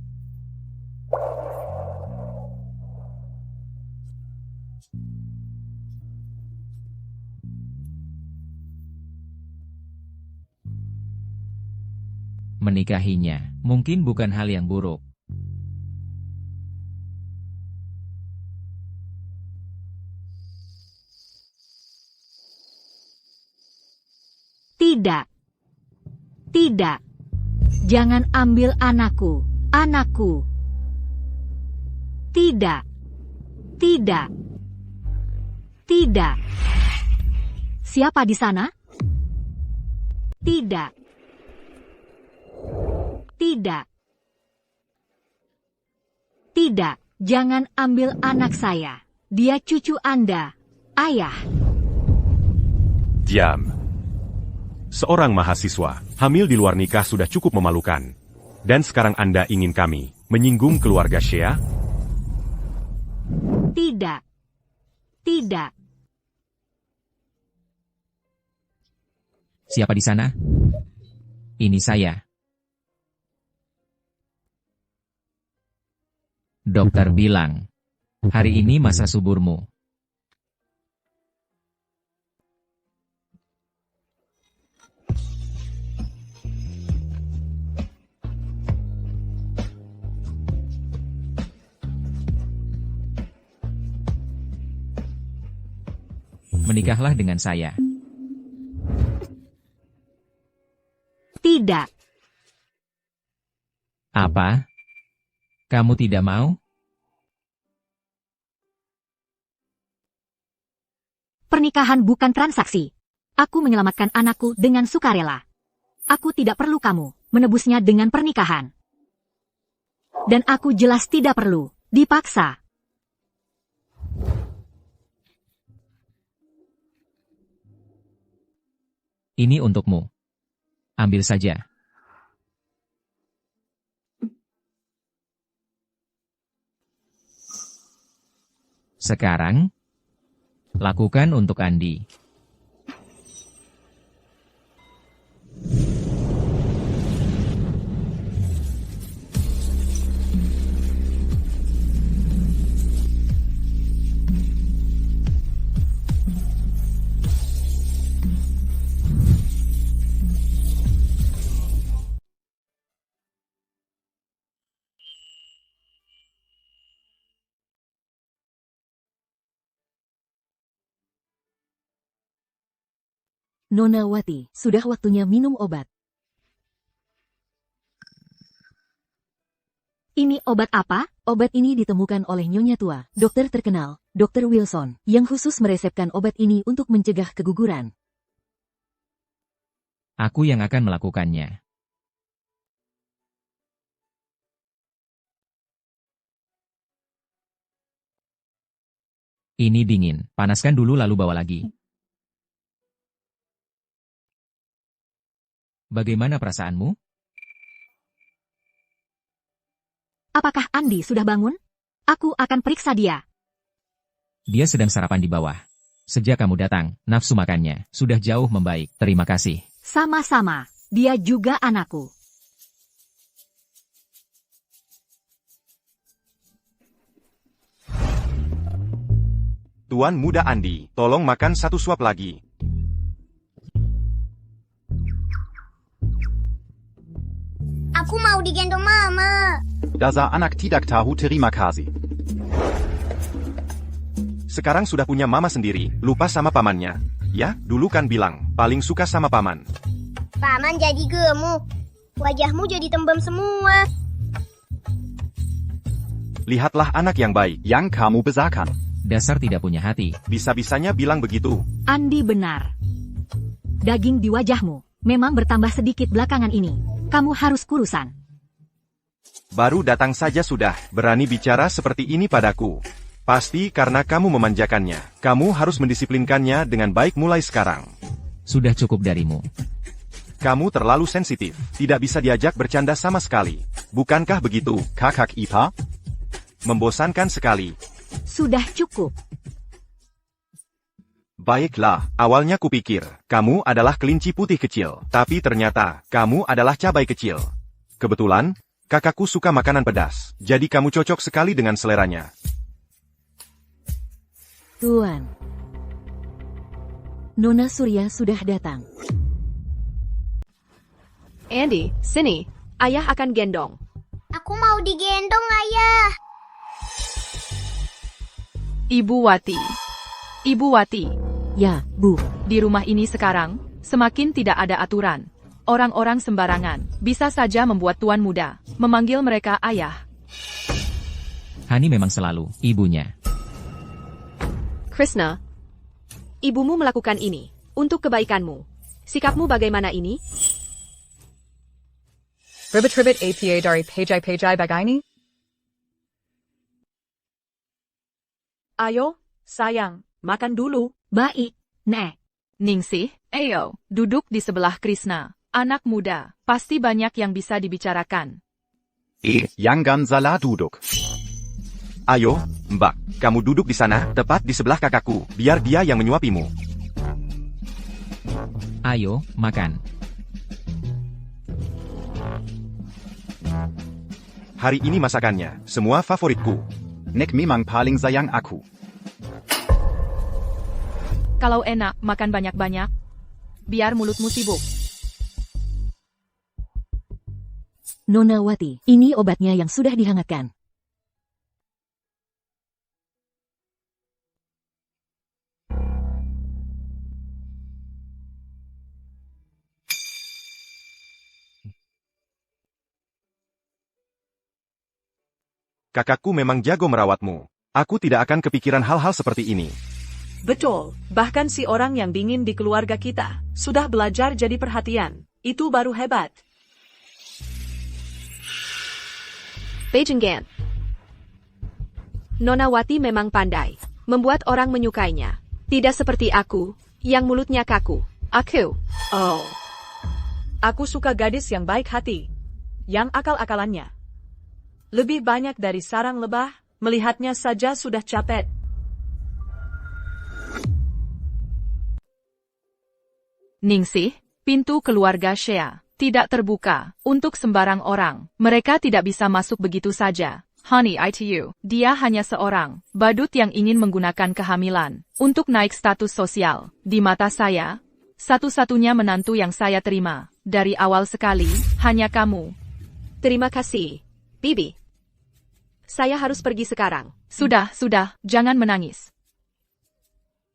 Speaker 3: Menikahinya mungkin bukan hal yang buruk.
Speaker 4: Tidak. Jangan ambil anakku. Tidak. Siapa di sana? Tidak. Jangan ambil anak saya. Dia cucu Anda, Ayah.
Speaker 2: Diam. Seorang mahasiswa, hamil di luar nikah sudah cukup memalukan. Dan sekarang Anda ingin kami menyinggung keluarga Shea?
Speaker 4: Tidak.
Speaker 3: Siapa di sana? Ini saya. Dokter bilang, hari ini masa suburmu. Menikahlah dengan saya.
Speaker 4: Tidak.
Speaker 3: Apa? Kamu tidak mau?
Speaker 4: Pernikahan bukan transaksi. Aku menyelamatkan anakku dengan sukarela. Aku tidak perlu kamu menebusnya dengan pernikahan. Dan aku jelas tidak perlu dipaksa.
Speaker 3: Ini untukmu. Ambil saja. Sekarang, lakukan untuk Andi.
Speaker 8: Nona Wati, sudah waktunya minum obat.
Speaker 4: Ini obat apa?
Speaker 8: Obat ini ditemukan oleh Nyonya Tua, dokter terkenal, Dr. Wilson, yang khusus meresepkan obat ini untuk mencegah keguguran.
Speaker 3: Aku yang akan melakukannya. Ini dingin, panaskan dulu lalu bawa lagi. Bagaimana perasaanmu?
Speaker 4: Apakah Andi sudah bangun? Aku akan periksa dia.
Speaker 3: Dia sedang sarapan di bawah. Sejak kamu datang, nafsu makannya sudah jauh membaik. Terima kasih.
Speaker 4: Sama-sama, dia juga anakku.
Speaker 2: Tuan muda Andi, tolong makan satu suap lagi.
Speaker 7: Aku mau digendong mama.
Speaker 10: Daza anak tidak tahu terima kasih.
Speaker 2: Sekarang sudah punya mama sendiri, lupa sama pamannya. Ya, dulu kan bilang, paling suka sama paman.
Speaker 7: Paman jadi gemuk. Wajahmu jadi tembem semua.
Speaker 2: Lihatlah anak yang baik.
Speaker 10: Yang kamu besarkan.
Speaker 3: Dasar tidak punya hati.
Speaker 2: Bisa-bisanya bilang begitu.
Speaker 4: Andi benar. Daging di wajahmu memang bertambah sedikit belakangan ini. Kamu harus kurusan.
Speaker 2: Baru datang saja sudah, berani bicara seperti ini padaku. Pasti karena kamu memanjakannya. Kamu harus mendisiplinkannya dengan baik mulai sekarang.
Speaker 3: Sudah cukup darimu.
Speaker 2: Kamu terlalu sensitif, tidak bisa diajak bercanda sama sekali. Bukankah begitu, kakak Ipa? Membosankan sekali.
Speaker 4: Sudah cukup.
Speaker 2: Baiklah, awalnya kupikir, kamu adalah kelinci putih kecil, tapi ternyata, kamu adalah cabai kecil. Kebetulan, kakakku suka makanan pedas, jadi kamu cocok sekali dengan seleranya.
Speaker 8: Tuan. Nona Surya sudah datang.
Speaker 11: Andy, sini. Ayah akan gendong.
Speaker 7: Aku mau digendong, Ayah.
Speaker 12: Ibu Wati. Ibu Wati.
Speaker 8: Ya, Bu.
Speaker 12: Di rumah ini sekarang, semakin tidak ada aturan. Orang-orang sembarangan, bisa saja membuat tuan muda, memanggil mereka ayah.
Speaker 3: Hani memang selalu ibunya.
Speaker 11: Krishna, ibumu melakukan ini, untuk kebaikanmu. Sikapmu bagaimana ini?
Speaker 6: Ribbit APA dari pejai bagaini? Ayo, sayang, makan dulu.
Speaker 4: Baik, Nek.
Speaker 12: Ningsih, ayo, duduk di sebelah Krishna. Anak muda, pasti banyak yang bisa dibicarakan.
Speaker 10: Jangan salah duduk.
Speaker 2: Ayo, Mbak, kamu duduk di sana, tepat di sebelah kakakku, biar dia yang menyuapimu.
Speaker 3: Ayo, makan.
Speaker 2: Hari ini masakannya, semua favoritku.
Speaker 10: Nek memang paling sayang aku.
Speaker 12: Kalau enak, makan banyak-banyak. Biar mulutmu sibuk.
Speaker 8: Nona Wati, ini obatnya yang sudah dihangatkan.
Speaker 2: kakakku memang jago merawatmu. Aku tidak akan kepikiran hal-hal seperti ini.
Speaker 6: Betul, bahkan si orang yang dingin di keluarga kita sudah belajar jadi perhatian. Itu baru hebat.
Speaker 11: Bejenggan. Nona Wati memang pandai, membuat orang menyukainya. Tidak seperti aku, yang mulutnya kaku.
Speaker 6: Oh. Aku suka gadis yang baik hati, yang akal-akalannya. Lebih banyak dari sarang lebah, melihatnya saja sudah capek.
Speaker 12: Ningsih, pintu keluarga Shea tidak terbuka untuk sembarang orang. Mereka tidak bisa masuk begitu saja. Honey itu, dia hanya seorang badut yang ingin menggunakan kehamilan untuk naik status sosial. Di mata saya, satu-satunya menantu yang saya terima dari awal sekali hanya kamu.
Speaker 11: Terima kasih, Bibi. Saya harus pergi sekarang.
Speaker 12: Sudah, jangan menangis.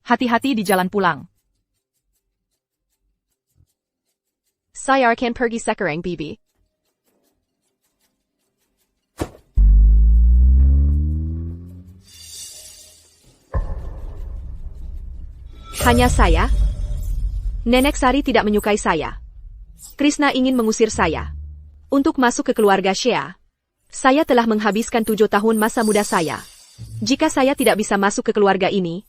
Speaker 12: Hati-hati di jalan pulang.
Speaker 11: Saya akan pergi sekarang, Bibi. Hanya saya? Nenek Sari tidak menyukai saya. Krishna ingin mengusir saya. Untuk masuk ke keluarga Shea, saya telah menghabiskan 7 tahun masa muda saya. Jika saya tidak bisa masuk ke keluarga ini,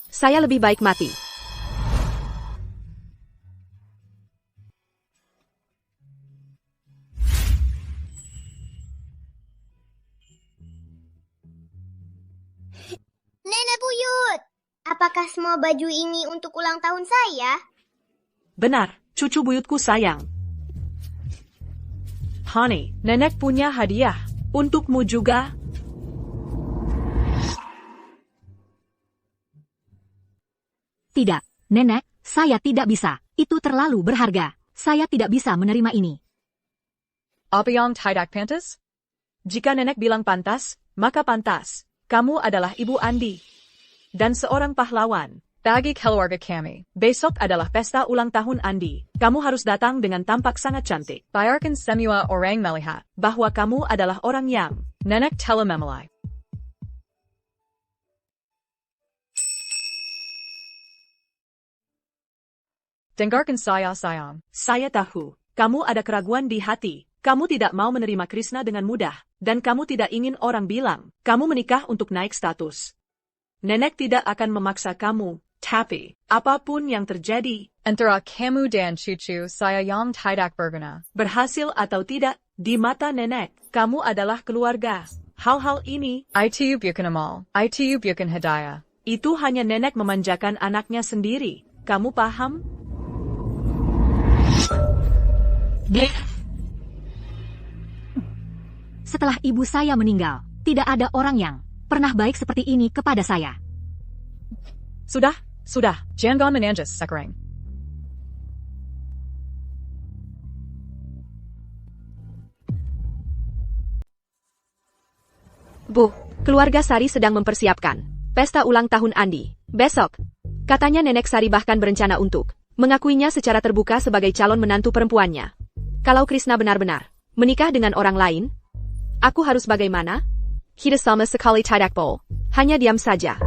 Speaker 11: saya lebih baik mati.
Speaker 7: Nenek Buyut, apakah semua baju ini untuk ulang tahun saya?
Speaker 6: Benar, cucu buyutku sayang. Honey, nenek punya hadiah untukmu juga.
Speaker 4: Tidak, Nenek, saya tidak bisa. Itu terlalu berharga. Saya tidak bisa menerima ini.
Speaker 6: Apa yang tidak pantas? Jika nenek bilang pantas, maka pantas. Kamu adalah Ibu Andi. Dan seorang pahlawan. Bagi keluarga kami, besok adalah pesta ulang tahun Andi. Kamu harus datang dengan tampak sangat cantik. Biarkan semua orang melihat bahwa kamu adalah orang yang nenek telah memilih. Dengarkan saya sayang. Saya tahu, kamu ada keraguan di hati. Kamu tidak mau menerima Krishna dengan mudah. Dan kamu tidak ingin orang bilang, kamu menikah untuk naik status. Nenek tidak akan memaksa kamu. Tapi, apapun yang terjadi, antara kamu dan cucu saya yang tidak berguna, berhasil atau tidak, di mata nenek, kamu adalah keluarga. Hal-hal ini, itu bukan amal, itu bukan hadiah. Itu hanya nenek memanjakan anaknya sendiri. Kamu paham?
Speaker 4: Setelah ibu saya meninggal, tidak ada orang yang pernah baik seperti ini kepada saya.
Speaker 6: Sudah, jangan menanjus sekarang.
Speaker 11: Bu, keluarga Sari sedang mempersiapkan pesta ulang tahun Andi. Besok, katanya Nenek Sari bahkan berencana untuk mengakuinya secara terbuka sebagai calon menantu perempuannya. Kalau Krishna benar-benar menikah dengan orang lain, aku harus bagaimana? Kita sama sekali tidak boleh. Hanya diam saja.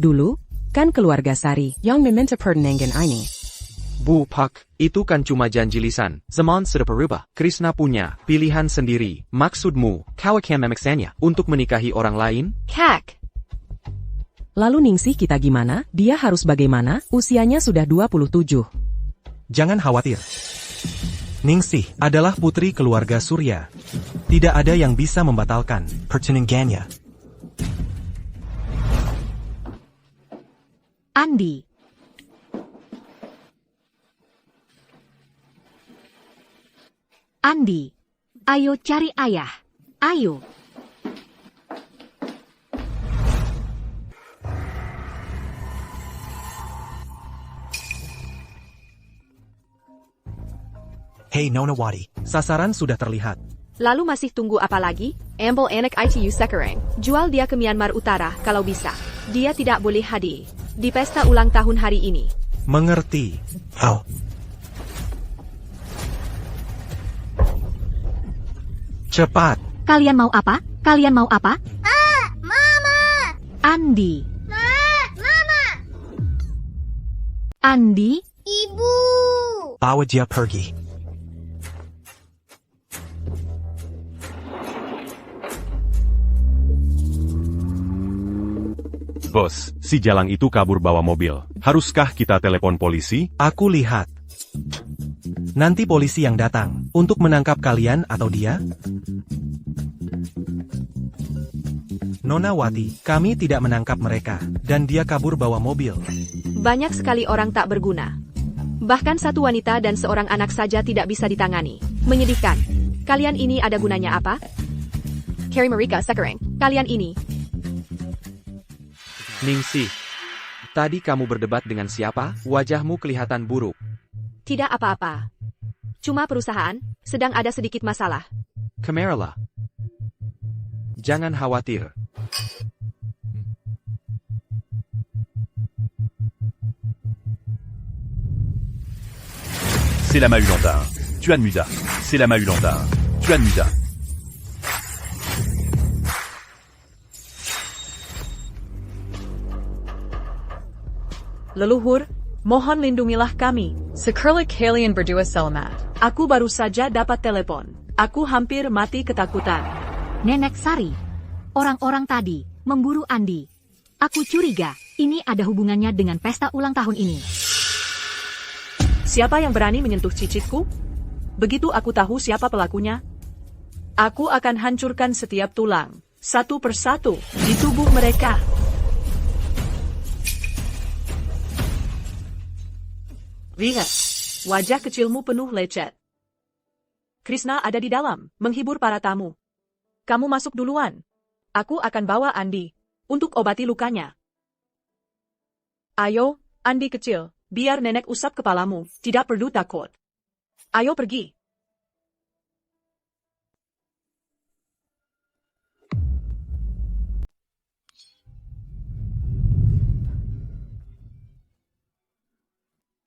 Speaker 5: Dulu, kan keluarga Sari yang meminta pertunangan ini.
Speaker 1: Bu Pak, itu kan cuma janji lisan. Zaman sudah berubah. Krishna punya pilihan sendiri. Maksudmu, kau akan memaksanya untuk menikahi orang lain?
Speaker 11: Kak.
Speaker 5: Lalu Ningsih kita gimana? Dia harus bagaimana? Usianya sudah 27.
Speaker 10: Jangan khawatir. Ningsih adalah putri keluarga Surya. Tidak ada yang bisa membatalkan pertunangannya.
Speaker 4: Andi. Andi, ayo cari ayah. Ayo.
Speaker 10: Hey Nona Wati, sasaran sudah terlihat.
Speaker 11: Lalu masih tunggu apa lagi? Ambil anak itu sekarang. Jual dia ke Myanmar Utara kalau bisa. Dia tidak boleh hadir di pesta ulang tahun hari ini.
Speaker 10: Mengerti. Oh. Cepat.
Speaker 4: Kalian mau apa? Kalian mau apa?
Speaker 7: Mama!
Speaker 4: Andi.
Speaker 7: Mama!
Speaker 4: Andi?
Speaker 7: Ibu!
Speaker 10: Bawa dia pergi.
Speaker 2: Bos, si Jalang itu kabur bawa mobil. Haruskah kita telepon polisi?
Speaker 10: Aku lihat. Nanti polisi yang datang untuk menangkap kalian atau dia? Nona Wati, kami tidak menangkap mereka, dan dia kabur bawa mobil.
Speaker 11: Banyak sekali orang tak berguna. Bahkan satu wanita dan seorang anak saja tidak bisa ditangani. Menyedihkan. Kalian ini ada gunanya apa? Carrie Marika Sekereng, kalian ini.
Speaker 1: Ningsih, tadi kamu berdebat dengan siapa? Wajahmu kelihatan buruk.
Speaker 11: Tidak apa-apa. Cuma perusahaan sedang ada sedikit masalah.
Speaker 1: Kamerala. Jangan khawatir.
Speaker 9: C'est la Mahulandin. Tuan Muda. C'est la Mahulandin. Tuan Muda.
Speaker 6: Leluhur, mohon lindungilah kami. Sekerlik kalian berdua selamat. Aku baru saja dapat telepon. Aku hampir mati ketakutan.
Speaker 4: Nenek Sari. Orang-orang tadi memburu Andi. Aku curiga ini ada hubungannya dengan pesta ulang tahun ini.
Speaker 6: Siapa yang berani menyentuh cicitku? Begitu aku tahu siapa pelakunya, aku akan hancurkan setiap tulang, satu persatu, di tubuh mereka. Lihat, wajah kecilmu penuh lecet. Krishna ada di dalam, menghibur para tamu. Kamu masuk duluan. Aku akan bawa Andi, untuk obati lukanya. Ayo, Andi kecil, biar nenek usap kepalamu, tidak perlu takut. Ayo pergi.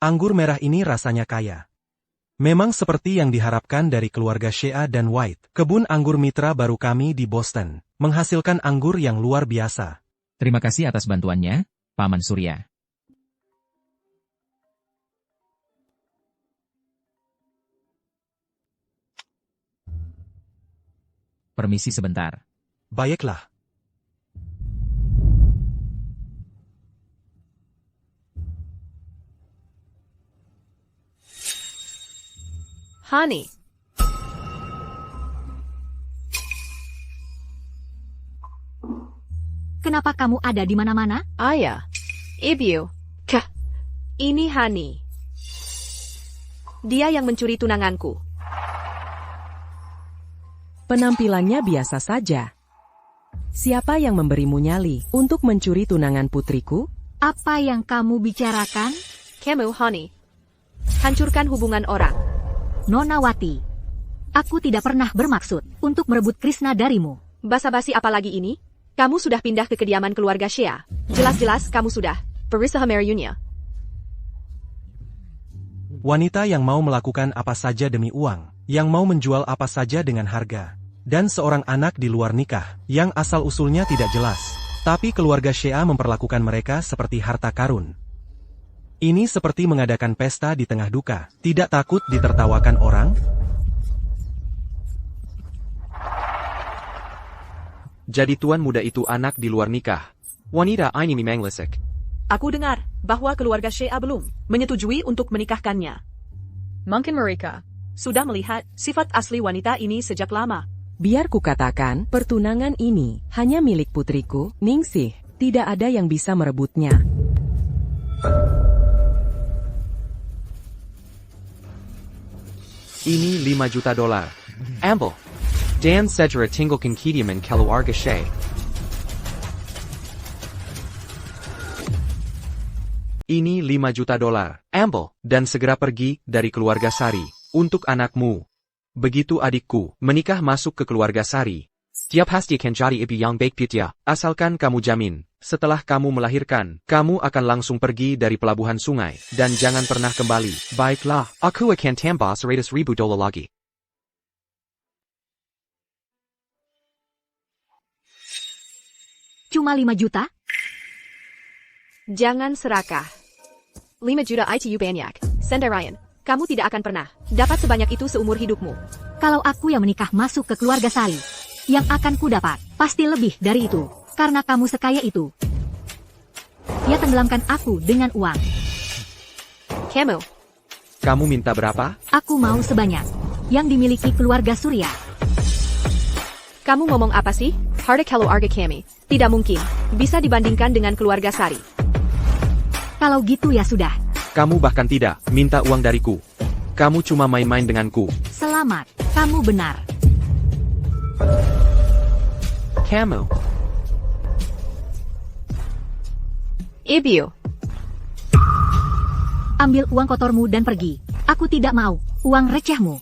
Speaker 10: Anggur merah ini rasanya kaya. Memang seperti yang diharapkan dari keluarga Shea dan White. Kebun anggur mitra baru kami di Boston, menghasilkan anggur yang luar biasa.
Speaker 3: Terima kasih atas bantuannya, Paman Surya. Permisi sebentar.
Speaker 10: Baiklah.
Speaker 11: Honey.
Speaker 4: Kenapa kamu ada di mana-mana?
Speaker 11: Ayah. Ibu. Kah. Ini Honey. Dia yang mencuri tunanganku.
Speaker 13: Penampilannya biasa saja. Siapa yang memberimu nyali untuk mencuri tunangan putriku?
Speaker 4: Apa yang kamu bicarakan?
Speaker 11: Kamu, Honey. Hancurkan hubungan orang.
Speaker 4: Nona Wati, aku tidak pernah bermaksud untuk merebut Krishna darimu.
Speaker 11: Basa-basi apa lagi ini? Kamu sudah pindah ke kediaman keluarga Shea. Jelas-jelas kamu sudah berusaha merayunya.
Speaker 10: Wanita yang mau melakukan apa saja demi uang, yang mau menjual apa saja dengan harga, dan seorang anak di luar nikah, yang asal-usulnya tidak jelas. Tapi keluarga Shea memperlakukan mereka seperti harta karun. Ini seperti mengadakan pesta di tengah duka, tidak takut ditertawakan orang?
Speaker 1: Jadi tuan muda itu anak di luar nikah. Wanita ini memang lesek.
Speaker 6: Aku dengar bahwa keluarga Shea belum menyetujui untuk menikahkannya. Mungkin mereka sudah melihat sifat asli wanita ini sejak lama.
Speaker 13: Biar kukatakan, pertunangan ini hanya milik putriku, Ningsih. Tidak ada yang bisa merebutnya.
Speaker 1: Ini $5 juta. Ambil. Dan segera tinggalkan kediaman keluarga Shea. Ini $5 juta. Ambil. Dan segera pergi dari keluarga Sari. Untuk anakmu. Begitu adikku menikah masuk ke keluarga Sari. Tiap pasti akan cari ibu yang baik pitya. Asalkan kamu jamin. Setelah kamu melahirkan, kamu akan langsung pergi dari pelabuhan sungai, dan jangan pernah kembali. Baiklah, aku akan tambah $100,000 lagi.
Speaker 4: Cuma 5 juta?
Speaker 11: Jangan serakah. 5 juta ITU banyak. Senda Ryan, kamu tidak akan pernah dapat sebanyak itu seumur hidupmu.
Speaker 4: Kalau aku yang menikah masuk ke keluarga Sari, yang akan ku dapat pasti lebih dari itu. Karena kamu sekaya itu. Dia tenggelamkan aku dengan uang.
Speaker 1: Kamu minta berapa?
Speaker 4: Aku mau sebanyak yang dimiliki keluarga Surya.
Speaker 11: Kamu ngomong apa sih? Harta keluarga kami tidak mungkin bisa dibandingkan dengan keluarga Sari.
Speaker 4: Kalau gitu ya sudah.
Speaker 1: Kamu bahkan tidak minta uang dariku. Kamu cuma main-main denganku.
Speaker 4: Selamat, kamu benar.
Speaker 1: Kamu.
Speaker 11: Ibu.
Speaker 4: Ambil uang kotormu dan pergi. Aku tidak mau uang recehmu.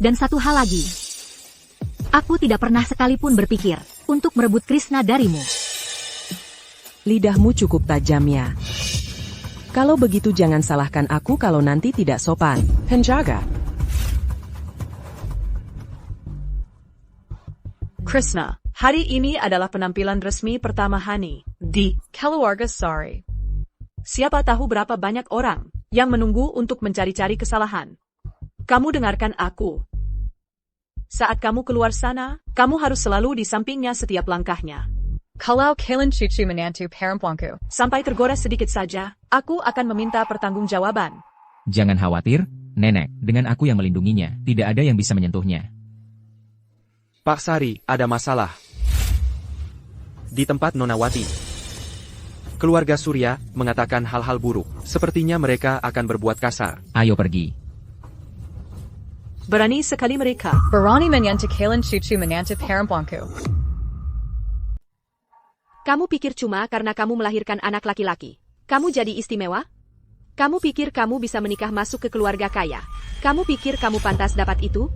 Speaker 4: Dan satu hal lagi. Aku tidak pernah sekalipun berpikir untuk merebut Krishna darimu.
Speaker 13: Lidahmu cukup tajam ya. Kalau begitu jangan salahkan aku kalau nanti tidak sopan. Penjaga.
Speaker 6: Krishna, hari ini adalah penampilan resmi pertama Hani di keluarga Sari. Siapa tahu berapa banyak orang yang menunggu untuk mencari-cari kesalahan. Kamu dengarkan aku. Saat kamu keluar sana, kamu harus selalu di sampingnya setiap langkahnya. Kalau kalian cucu menantu perempuanku sampai tergores sedikit saja, aku akan meminta pertanggungjawaban.
Speaker 3: Jangan khawatir, Nenek, dengan aku yang melindunginya, tidak ada yang bisa menyentuhnya.
Speaker 1: Pak Sari, ada masalah. Di tempat Nona Wati. Keluarga Surya mengatakan hal-hal buruk. Sepertinya mereka akan berbuat kasar.
Speaker 3: Ayo pergi.
Speaker 6: Berani sekali mereka. Berani menyentuh kalian cucu menantu perempuanku.
Speaker 11: Kamu pikir cuma karena kamu melahirkan anak laki-laki, kamu jadi istimewa? Kamu pikir kamu bisa menikah masuk ke keluarga kaya? Kamu pikir kamu pantas dapat itu?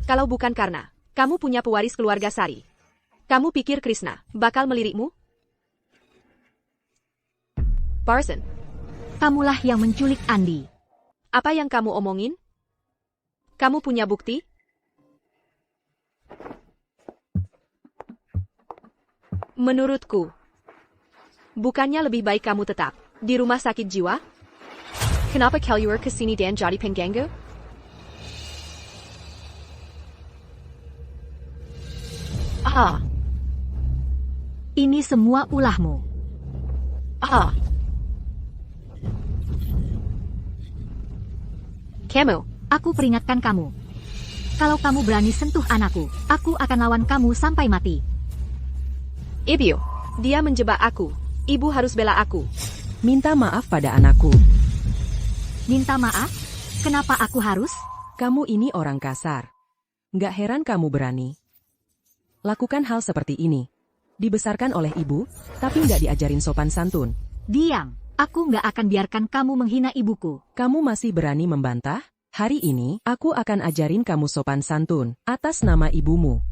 Speaker 11: Kalau bukan karena kamu punya pewaris keluarga Sari, kamu pikir Krishna bakal melirikmu? Parson,
Speaker 4: Kamulah yang menculik Andi.
Speaker 11: apa yang kamu omongin? Kamu punya bukti? Menurutku, bukannya lebih baik kamu tetap di rumah sakit jiwa? Kenapa keluar ke sini dan jadi pengganggu?
Speaker 4: Ini semua ulahmu.
Speaker 11: Kamu.
Speaker 4: Aku peringatkan kamu. Kalau kamu berani sentuh anakku, aku akan lawan kamu sampai mati.
Speaker 11: Ibu, dia menjebak aku. Ibu harus bela aku.
Speaker 13: Minta maaf pada anakku.
Speaker 4: Minta maaf? Kenapa aku harus?
Speaker 13: Kamu ini orang kasar. Nggak heran kamu berani. Lakukan hal seperti ini. Dibesarkan oleh ibu, tapi nggak diajarin sopan santun.
Speaker 4: Diam. Aku nggak akan biarkan kamu menghina ibuku.
Speaker 13: Kamu masih berani membantah? Hari ini, aku akan ajarin kamu sopan santun, atas nama ibumu.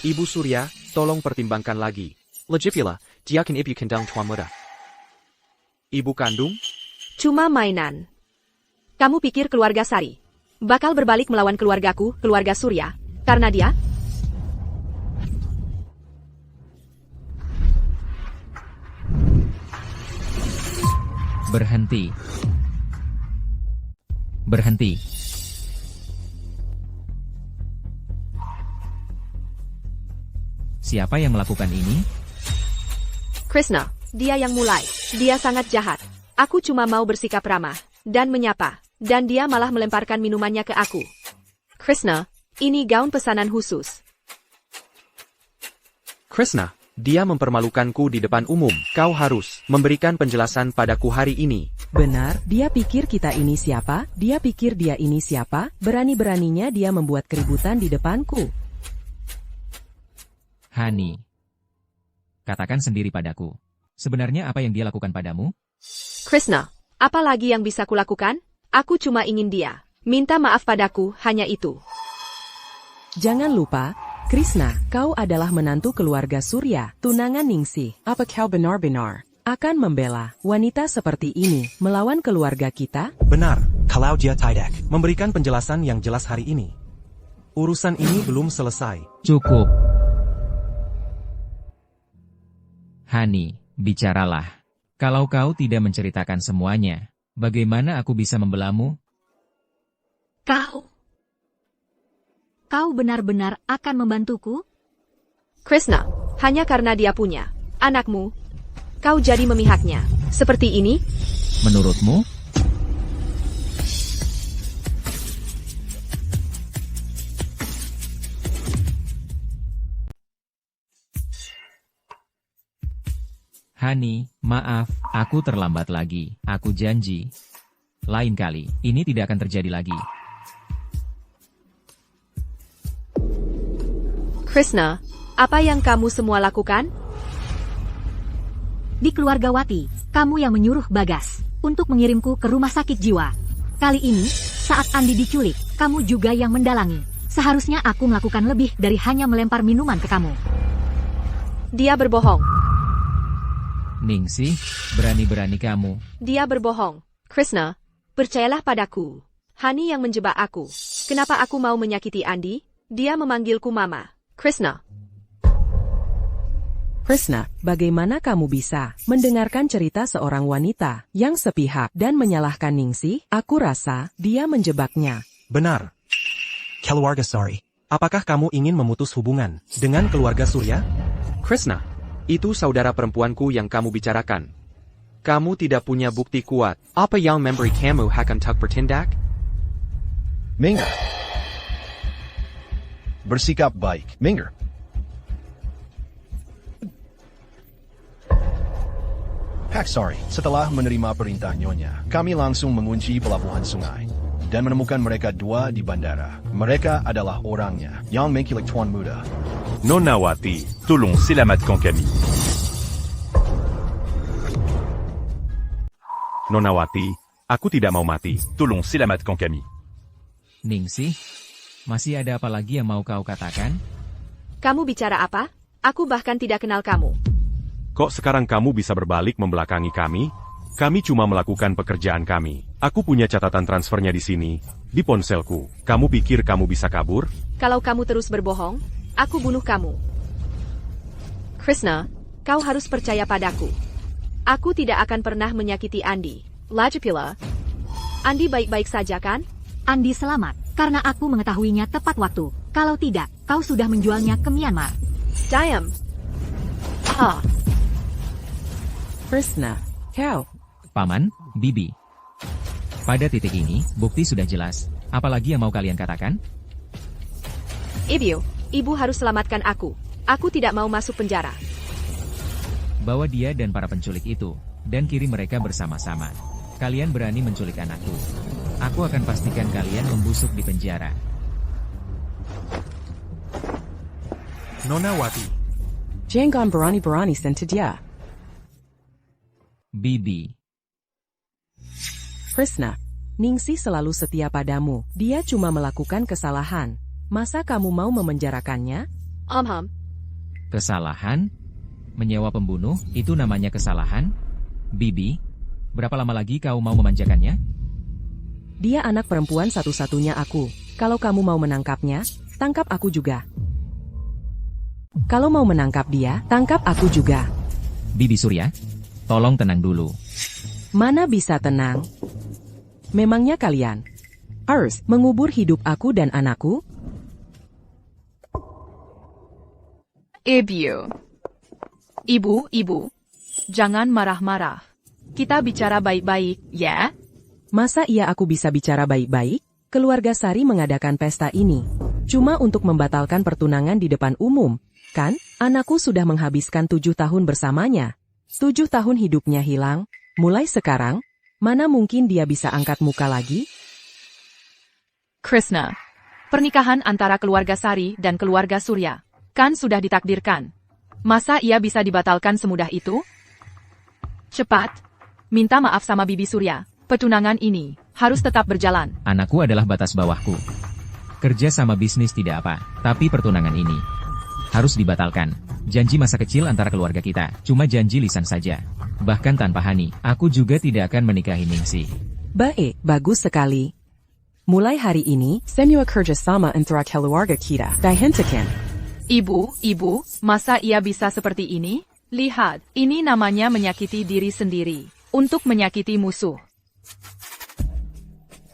Speaker 1: Ibu Surya, tolong pertimbangkan lagi. Lagipula, jiakin ibu kendang tuan muda. Ibu kandung?
Speaker 11: Cuma mainan. Kamu pikir keluarga Sari bakal berbalik melawan keluargaku, keluarga Surya, karena dia?
Speaker 3: Berhenti. Berhenti. Siapa yang melakukan ini?
Speaker 11: Krishna, dia yang mulai. Dia sangat jahat. Aku cuma mau bersikap ramah dan menyapa, dan dia malah melemparkan minumannya ke aku. Krishna, ini gaun pesanan khusus.
Speaker 1: Krishna, dia mempermalukanku di depan umum. Kau harus memberikan penjelasan padaku hari ini.
Speaker 13: Benar, dia pikir kita ini siapa? Dia pikir dia ini siapa? Berani-beraninya dia membuat keributan di depanku.
Speaker 3: Hani. Katakan sendiri padaku. Sebenarnya apa yang dia lakukan padamu?
Speaker 11: Krishna, apa lagi yang bisa kulakukan? Aku cuma ingin dia minta maaf padaku, hanya itu.
Speaker 13: Jangan lupa, Krishna, kau adalah menantu keluarga Surya, tunangan Ningsih. Apa kau benar-benar akan membela wanita seperti ini melawan keluarga kita?
Speaker 10: Benar, kalau dia tidak memberikan penjelasan yang jelas hari ini. Urusan ini belum selesai.
Speaker 3: Cukup. Hani, bicaralah. Kalau kau tidak menceritakan semuanya, bagaimana aku bisa membelamu?
Speaker 4: Kau benar-benar akan membantuku?
Speaker 11: Krishna, hanya karena dia punya anakmu, kau jadi memihaknya. Seperti ini?
Speaker 3: Menurutmu? Hani, maaf, aku terlambat lagi. Aku janji. Lain kali, ini tidak akan terjadi lagi.
Speaker 11: Krishna, apa yang kamu semua lakukan?
Speaker 4: Di keluarga Wati, kamu yang menyuruh Bagas untuk mengirimku ke rumah sakit jiwa. Kali ini, saat Andi diculik, kamu juga yang mendalangi. Seharusnya aku melakukan lebih dari hanya melempar minuman ke kamu.
Speaker 11: Dia berbohong.
Speaker 3: Ningsih, berani-berani kamu.
Speaker 11: Dia berbohong. Krishna, percayalah padaku. Hani yang menjebak aku. Kenapa aku mau menyakiti Andi? Dia memanggilku Mama. Krishna.
Speaker 13: Krishna, bagaimana kamu bisa mendengarkan cerita seorang wanita yang sepihak dan menyalahkan Ningsih? Aku rasa dia menjebaknya.
Speaker 10: Benar. Keluarga Sari, apakah kamu ingin memutus hubungan dengan keluarga Surya?
Speaker 1: Krishna, itu saudara perempuanku yang kamu bicarakan. Kamu tidak punya bukti kuat. Apa yang memberi kamu hak untuk bertindak?
Speaker 14: Minggir. Bersikap baik. Minggir. Pak Sari, setelah menerima perintah Nyonya, kami langsung mengunci pelabuhan sungai dan menemukan mereka dua di bandara. Mereka adalah orangnya yang menculik Tuan Muda.
Speaker 9: Nona Wati, tolong selamatkan kami.
Speaker 2: Nona Wati, aku tidak mau mati.
Speaker 9: Tolong selamatkan kami.
Speaker 3: Ningsih, masih ada apa lagi yang mau kau katakan?
Speaker 11: Kamu bicara apa? Aku bahkan tidak kenal kamu.
Speaker 2: Kok sekarang kamu bisa berbalik membelakangi kami? Kami cuma melakukan pekerjaan kami. Aku punya catatan transfernya di sini, di ponselku. Kamu pikir kamu bisa kabur?
Speaker 11: Kalau kamu terus berbohong, aku bunuh kamu. Krishna, kau harus percaya padaku. Aku tidak akan pernah menyakiti Andi. Lagi pula, Andi baik-baik saja kan?
Speaker 4: Andi selamat, karena aku mengetahuinya tepat waktu. Kalau tidak, kau sudah menjualnya ke Myanmar.
Speaker 11: Diam.
Speaker 13: Krishna, kau.
Speaker 3: Paman, Bibi. Pada titik ini, bukti sudah jelas. Apalagi yang mau kalian katakan?
Speaker 11: Ibu harus selamatkan aku. Aku tidak mau masuk penjara.
Speaker 3: Bawa dia dan para penculik itu, dan kirim mereka bersama-sama. Kalian berani menculik anakku. Aku akan pastikan kalian membusuk di penjara.
Speaker 10: Nona Wati.
Speaker 13: Jangan berani-berani sentuh dia.
Speaker 3: Bibi.
Speaker 13: Krishna, Ningsih selalu setia padamu. Dia cuma melakukan kesalahan. Masa kamu mau memenjarakannya?
Speaker 3: Kesalahan? Menyewa pembunuh, itu namanya kesalahan? Bibi, berapa lama lagi kau mau memanjakannya?
Speaker 13: Dia anak perempuan satu-satunya aku. Kalau kamu mau menangkapnya, tangkap aku juga. Kalau mau menangkap dia, tangkap aku juga.
Speaker 3: Bibi Surya, tolong tenang dulu.
Speaker 13: Mana bisa tenang? Memangnya kalian harus mengubur hidup aku dan anakku?
Speaker 12: Ibu, jangan marah-marah. Kita bicara baik-baik, ya?
Speaker 13: Masa iya aku bisa bicara baik-baik? Keluarga Sari mengadakan pesta ini cuma untuk membatalkan pertunangan di depan umum, kan? Anakku sudah menghabiskan 7 tahun bersamanya. 7 tahun hidupnya hilang. Mulai sekarang, mana mungkin dia bisa angkat muka lagi?
Speaker 12: Krishna, pernikahan antara keluarga Sari dan keluarga Surya kan sudah ditakdirkan. Masa ia bisa dibatalkan semudah itu? Cepat, minta maaf sama Bibi Surya. Pertunangan ini harus tetap berjalan.
Speaker 3: Anakku adalah batas bawahku. Kerja sama bisnis tidak apa, tapi pertunangan ini harus dibatalkan. Janji masa kecil antara keluarga kita, cuma janji lisan saja. Bahkan tanpa Hani, aku juga tidak akan menikahi Ningsih.
Speaker 13: Baik, bagus sekali. Mulai hari ini, semua kerjasama antara keluarga kita dihentikan.
Speaker 12: Ibu, masa ia bisa seperti ini? Lihat, ini namanya menyakiti diri sendiri, untuk menyakiti musuh.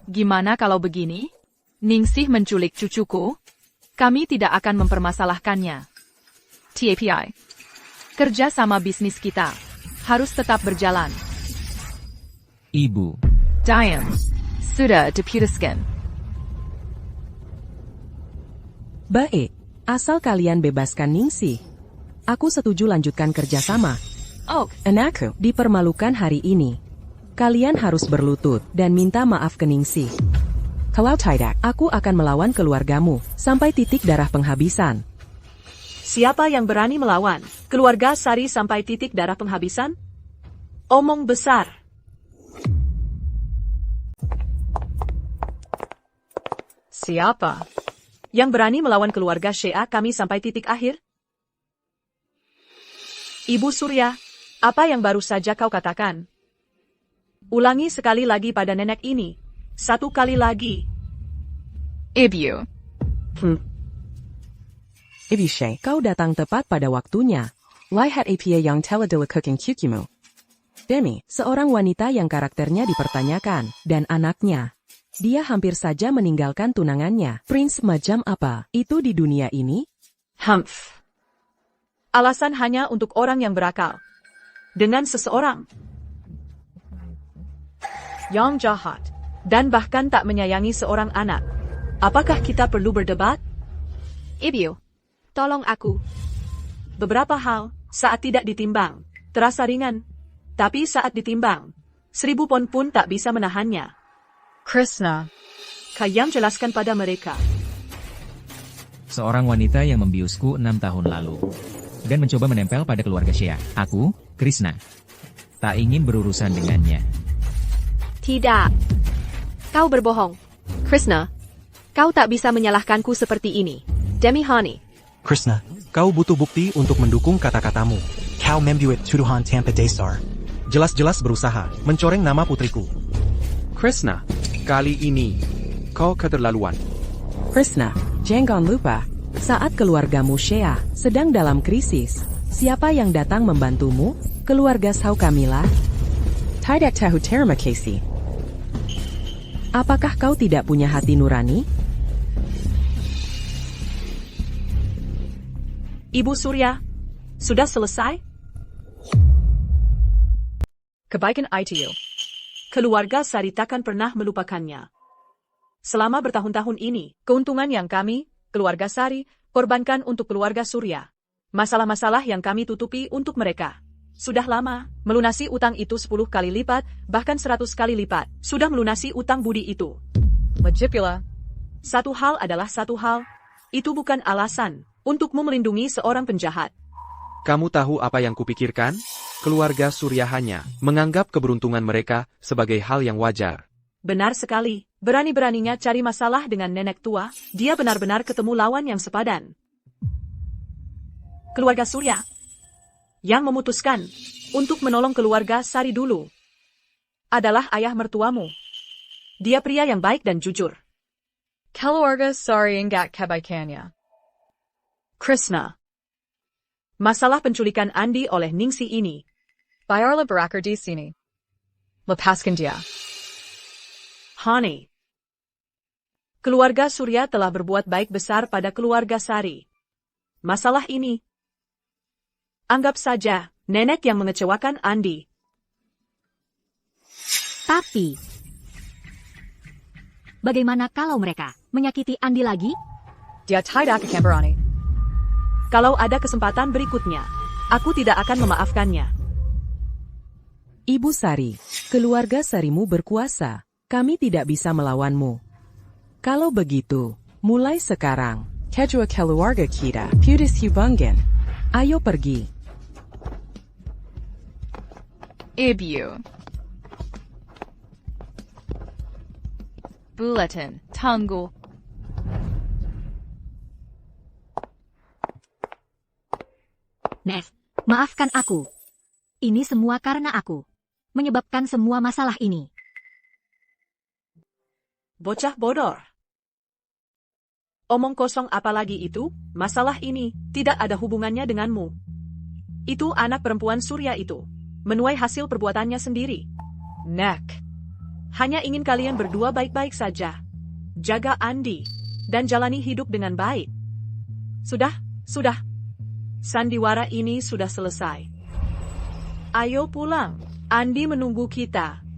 Speaker 12: Gimana kalau begini? Ningsih menculik cucuku? Kami tidak akan mempermasalahkannya. TAPI. Kerja sama bisnis kita harus tetap berjalan.
Speaker 3: Ibu.
Speaker 12: Diam. Sudah diputuskan.
Speaker 13: Baik, asal kalian bebaskan Ningsih. Aku setuju lanjutkan kerjasama.
Speaker 12: Oh,
Speaker 13: Anakku, dipermalukan hari ini. Kalian harus berlutut dan minta maaf ke Ningsih. Kalau tidak, aku akan melawan keluargamu sampai titik darah penghabisan.
Speaker 6: Siapa yang berani melawan keluarga Sari sampai titik darah penghabisan? Omong besar. Siapa yang berani melawan keluarga Shea kami sampai titik akhir? Ibu Surya, apa yang baru saja kau katakan? Ulangi sekali lagi pada nenek ini. 1 kali lagi.
Speaker 12: Ibu.
Speaker 13: Ibu Shea, kau datang tepat pada waktunya. Lihat apa yang telah dilakukan cucumu. Demi, seorang wanita yang karakternya dipertanyakan, dan anaknya. Dia hampir saja meninggalkan tunangannya. Prince macam apa itu di dunia ini?
Speaker 6: Humph. Alasan hanya untuk orang yang berakal. Dengan seseorang yang jahat, dan bahkan tak menyayangi seorang anak. Apakah kita perlu berdebat?
Speaker 11: Ibu, tolong aku.
Speaker 6: Beberapa hal, saat tidak ditimbang, terasa ringan. Tapi saat ditimbang, 1000 pon pun tak bisa menahannya. Krishna, Kayam jelaskan pada mereka.
Speaker 3: Seorang wanita yang membiusku 6 tahun lalu. Dan mencoba menempel pada keluarga Shea. Aku, Krishna. Tak ingin berurusan dengannya.
Speaker 11: Tidak. Kau berbohong. Krishna, kau tak bisa menyalahkanku seperti ini. Demi Hani.
Speaker 10: Krishna, kau butuh bukti untuk mendukung kata-katamu. Kau membuat tuduhan tanpa dasar. Jelas-jelas berusaha mencoreng nama putriku.
Speaker 1: Krishna, kali ini kau keterlaluan.
Speaker 13: Krishna, jangan lupa, saat keluargamu Shea sedang dalam krisis, siapa yang datang membantumu? Keluarga Sau Kamila? Tidak tahu terima kasih. Apakah kau tidak punya hati nurani?
Speaker 6: Ibu Surya, sudah selesai? Kebaikan ITU. Keluarga Sari takkan pernah melupakannya. Selama bertahun-tahun ini, keuntungan yang kami, keluarga Sari, korbankan untuk keluarga Surya. Masalah-masalah yang kami tutupi untuk mereka. Sudah lama, melunasi utang itu 10 kali lipat, bahkan 100 kali lipat. Sudah melunasi utang budi itu. Majipula. Satu hal adalah satu hal. Itu bukan alasan untukmu melindungi seorang penjahat.
Speaker 1: Kamu tahu apa yang kupikirkan? Keluarga Surya hanya menganggap keberuntungan mereka sebagai hal yang wajar.
Speaker 6: Benar sekali. Berani-beraninya cari masalah dengan nenek tua, dia benar-benar ketemu lawan yang sepadan. Keluarga Surya yang memutuskan untuk menolong keluarga Sari dulu adalah ayah mertuamu. Dia pria yang baik dan jujur. Keluarga Sari enggak kebaikannya. Krishna. Masalah penculikan Andi oleh Ningsih ini. Bayarlah berakar di sini. Lepaskan dia. Hani. Keluarga Surya telah berbuat baik besar pada keluarga Sari. Masalah ini. Anggap saja, nenek yang mengecewakan Andi.
Speaker 4: Tapi, bagaimana kalau mereka menyakiti Andi lagi?
Speaker 6: Dia tidak akan berani. Kalau ada kesempatan berikutnya, aku tidak akan memaafkannya.
Speaker 13: Ibu Sari, keluarga Sarimu berkuasa. Kami tidak bisa melawanmu. Kalau begitu, mulai sekarang, kedua keluarga kita putus hubungan. Ayo pergi.
Speaker 12: Ibu. Bulletin, tunggu.
Speaker 4: Nes, maafkan aku. Ini semua karena aku. Menyebabkan semua masalah ini.
Speaker 6: Bocah bodoh. Omong kosong apa lagi itu? Masalah ini tidak ada hubungannya denganmu. Itu anak perempuan Surya itu. Menuai hasil perbuatannya sendiri. Nek. Hanya ingin kalian berdua baik-baik saja. Jaga Andi. Dan jalani hidup dengan baik. Sudah. Sandiwara ini sudah selesai. Ayo pulang. Andi menunggu kita.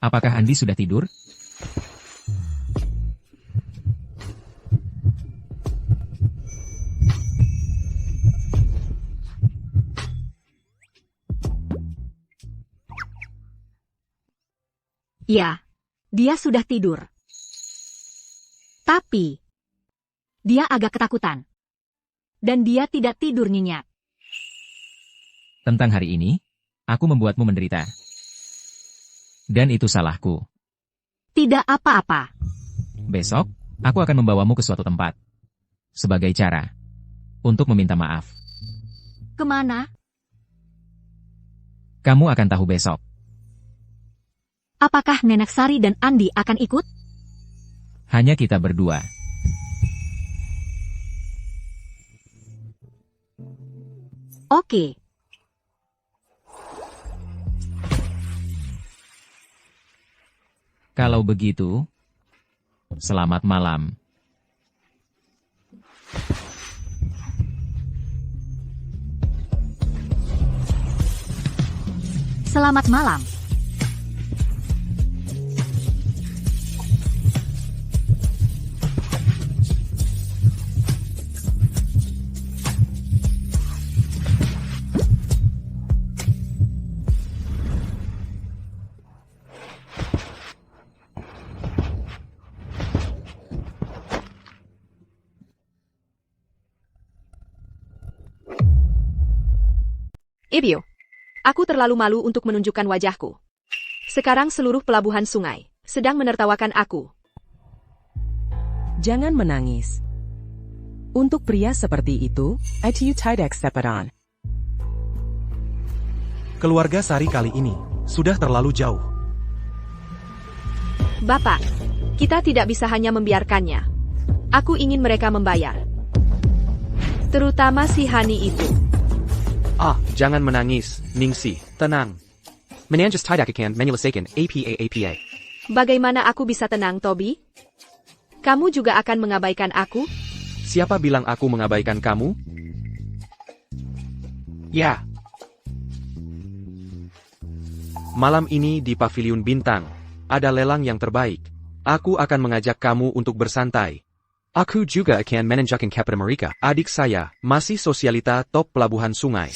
Speaker 3: Apakah Andi sudah tidur?
Speaker 4: Ya, dia sudah tidur. Tapi, dia agak ketakutan. Dan dia tidak tidur nyenyak.
Speaker 3: Tentang hari ini, aku membuatmu menderita. Dan itu salahku.
Speaker 4: Tidak apa-apa.
Speaker 3: Besok, aku akan membawamu ke suatu tempat. Sebagai cara. Untuk meminta maaf.
Speaker 4: Kemana?
Speaker 3: Kamu akan tahu besok.
Speaker 4: Apakah Nenek Sari dan Andi akan ikut?
Speaker 3: Hanya kita berdua.
Speaker 4: Oke.
Speaker 3: Kalau begitu, selamat malam.
Speaker 4: Selamat malam.
Speaker 11: Ibio, aku terlalu malu untuk menunjukkan wajahku. Sekarang seluruh pelabuhan sungai sedang menertawakan aku.
Speaker 13: Jangan menangis. Untuk pria seperti itu, ITU tidak sepadan.
Speaker 10: Keluarga Sari kali ini sudah terlalu jauh.
Speaker 11: Bapak, kita tidak bisa hanya membiarkannya. Aku ingin mereka membayar. Terutama si Hani itu.
Speaker 1: Jangan menangis, Ningsih. Tenang. Menanjas tidak akan menyelesaikan APA.
Speaker 11: Bagaimana aku bisa tenang, Toby? Kamu juga akan mengabaikan aku?
Speaker 1: Siapa bilang aku mengabaikan kamu? Ya. Malam ini di Paviliun Bintang, ada lelang yang terbaik. Aku akan mengajak kamu untuk bersantai. Aku juga akan menunjukkan kepada mereka. Adik saya, masih sosialita top pelabuhan sungai.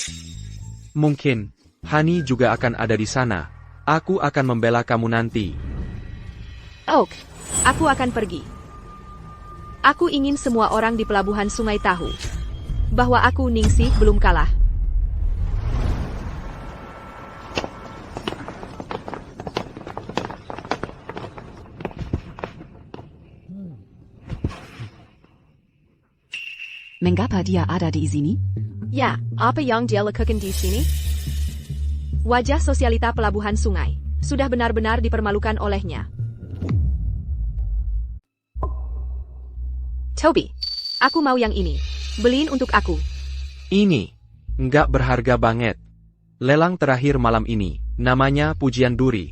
Speaker 1: Mungkin, Hani juga akan ada di sana. Aku akan membela kamu nanti.
Speaker 11: Oak, aku akan pergi. Aku ingin semua orang di pelabuhan sungai tahu bahwa aku Ningsih belum kalah.
Speaker 5: Mengapa dia ada di sini?
Speaker 11: Ya, apa yang dia lakukan di sini? Wajah sosialita pelabuhan sungai sudah benar-benar dipermalukan olehnya. Toby, aku mau yang ini. Beliin untuk aku.
Speaker 1: Ini, nggak berharga banget. Lelang terakhir malam ini, namanya Pujian Duri.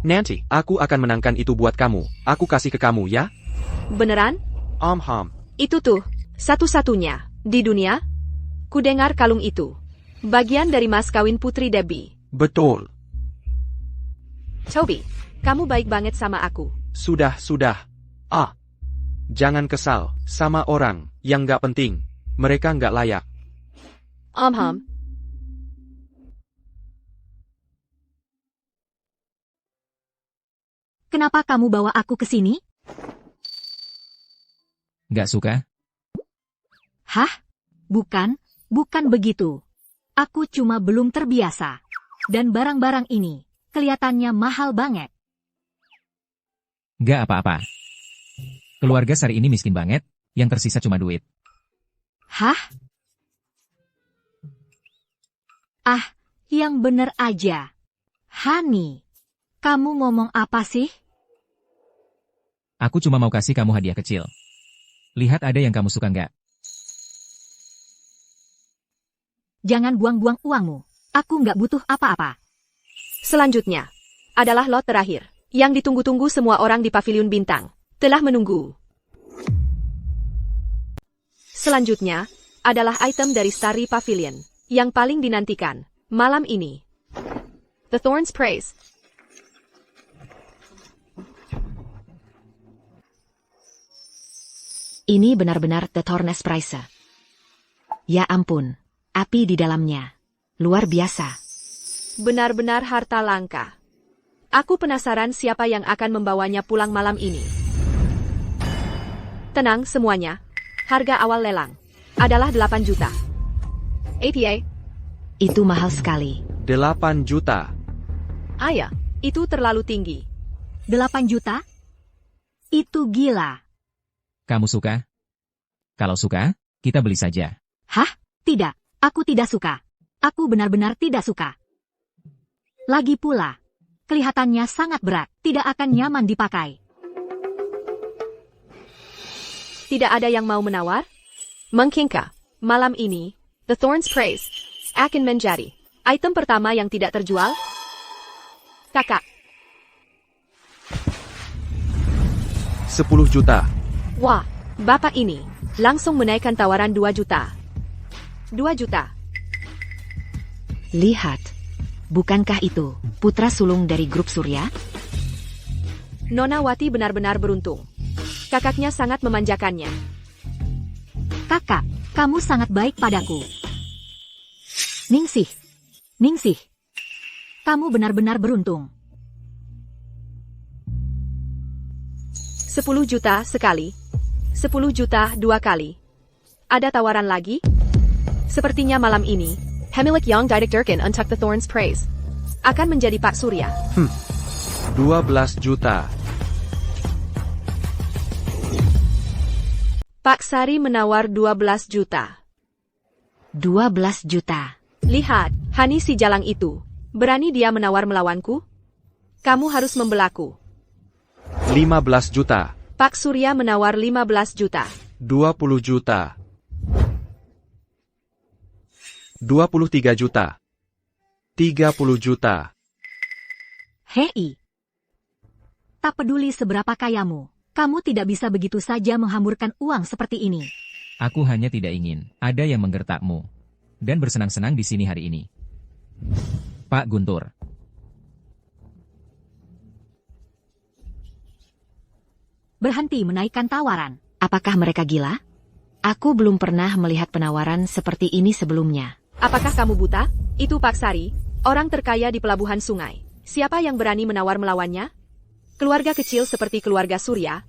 Speaker 1: Nanti, aku akan menangkan itu buat kamu. Aku kasih ke kamu ya?
Speaker 11: Beneran? Itu tuh, satu-satunya di dunia. Kudengar kalung itu bagian dari mas kawin Putri Debbie.
Speaker 1: Betul.
Speaker 11: Toby, kamu baik banget sama aku.
Speaker 1: Sudah. Jangan kesal sama orang yang nggak penting. Mereka nggak layak.
Speaker 4: Kenapa kamu bawa aku ke sini?
Speaker 3: Gak suka?
Speaker 4: Hah? Bukan begitu. Aku cuma belum terbiasa. Dan barang-barang ini kelihatannya mahal banget.
Speaker 3: Gak apa-apa. Keluarga Sari ini miskin banget, yang tersisa cuma duit.
Speaker 4: Hah? Ah, yang bener aja. Hani, kamu ngomong apa sih?
Speaker 3: Aku cuma mau kasih kamu hadiah kecil. Lihat ada yang kamu suka nggak?
Speaker 4: Jangan buang-buang uangmu. Aku nggak butuh apa-apa.
Speaker 11: Selanjutnya, adalah lot terakhir, yang ditunggu-tunggu semua orang di Paviliun Bintang, telah menunggu. Selanjutnya, adalah item dari Starry Pavilion, yang paling dinantikan, malam ini. The Thorn's Praise.
Speaker 8: Ini benar-benar The Thorn's Praise. Ya ampun, api di dalamnya. Luar biasa.
Speaker 11: Benar-benar harta langka. Aku penasaran siapa yang akan membawanya pulang malam ini. Tenang semuanya. Harga awal lelang adalah 8 juta. APA.
Speaker 8: Itu mahal sekali.
Speaker 1: 8 juta.
Speaker 11: Ayah, itu terlalu tinggi.
Speaker 4: 8 juta? Itu gila.
Speaker 3: Kamu suka? Kalau suka, kita beli saja.
Speaker 4: Hah? Tidak, aku tidak suka. Aku benar-benar tidak suka. Lagi pula, kelihatannya sangat berat, tidak akan nyaman dipakai.
Speaker 11: Tidak ada yang mau menawar? Mungkinkah malam ini, The Thorn's Praise akan menjadi item pertama yang tidak terjual? Kakak.
Speaker 1: 10 juta.
Speaker 11: Wah, bapak ini langsung menaikkan tawaran 2 juta. 2 juta.
Speaker 8: Lihat. Bukankah itu putra sulung dari grup Surya?
Speaker 11: Nona Wati benar-benar beruntung. Kakaknya sangat memanjakannya.
Speaker 4: Kakak, kamu sangat baik padaku. Ningsih. Ningsih. Kamu benar-benar beruntung.
Speaker 11: 10 juta sekali. 10 juta 2 kali. Ada tawaran lagi? Sepertinya malam ini, Hemilik Young Didik Durkin Untuck The Thorn's Praise akan menjadi Pak Surya.
Speaker 1: 12 juta.
Speaker 11: Pak Sari menawar 12 juta.
Speaker 8: 12 juta.
Speaker 11: Lihat, Hani si jalang itu. Berani dia menawar melawanku? Kamu harus membelaku.
Speaker 1: 15 juta.
Speaker 11: Pak Surya menawar 15 juta.
Speaker 1: 20 juta. 23 juta. 30 juta.
Speaker 4: Hei. Tak peduli seberapa kayamu, kamu tidak bisa begitu saja menghamburkan uang seperti ini.
Speaker 3: Aku hanya tidak ingin ada yang menggertakmu dan bersenang-senang di sini hari ini. Pak Guntur.
Speaker 4: Berhenti menaikkan tawaran.
Speaker 8: Apakah mereka gila? Aku belum pernah melihat penawaran seperti ini sebelumnya.
Speaker 11: Apakah kamu buta? Itu Pak Sari, orang terkaya di pelabuhan sungai. Siapa yang berani menawar melawannya? Keluarga kecil seperti keluarga Surya.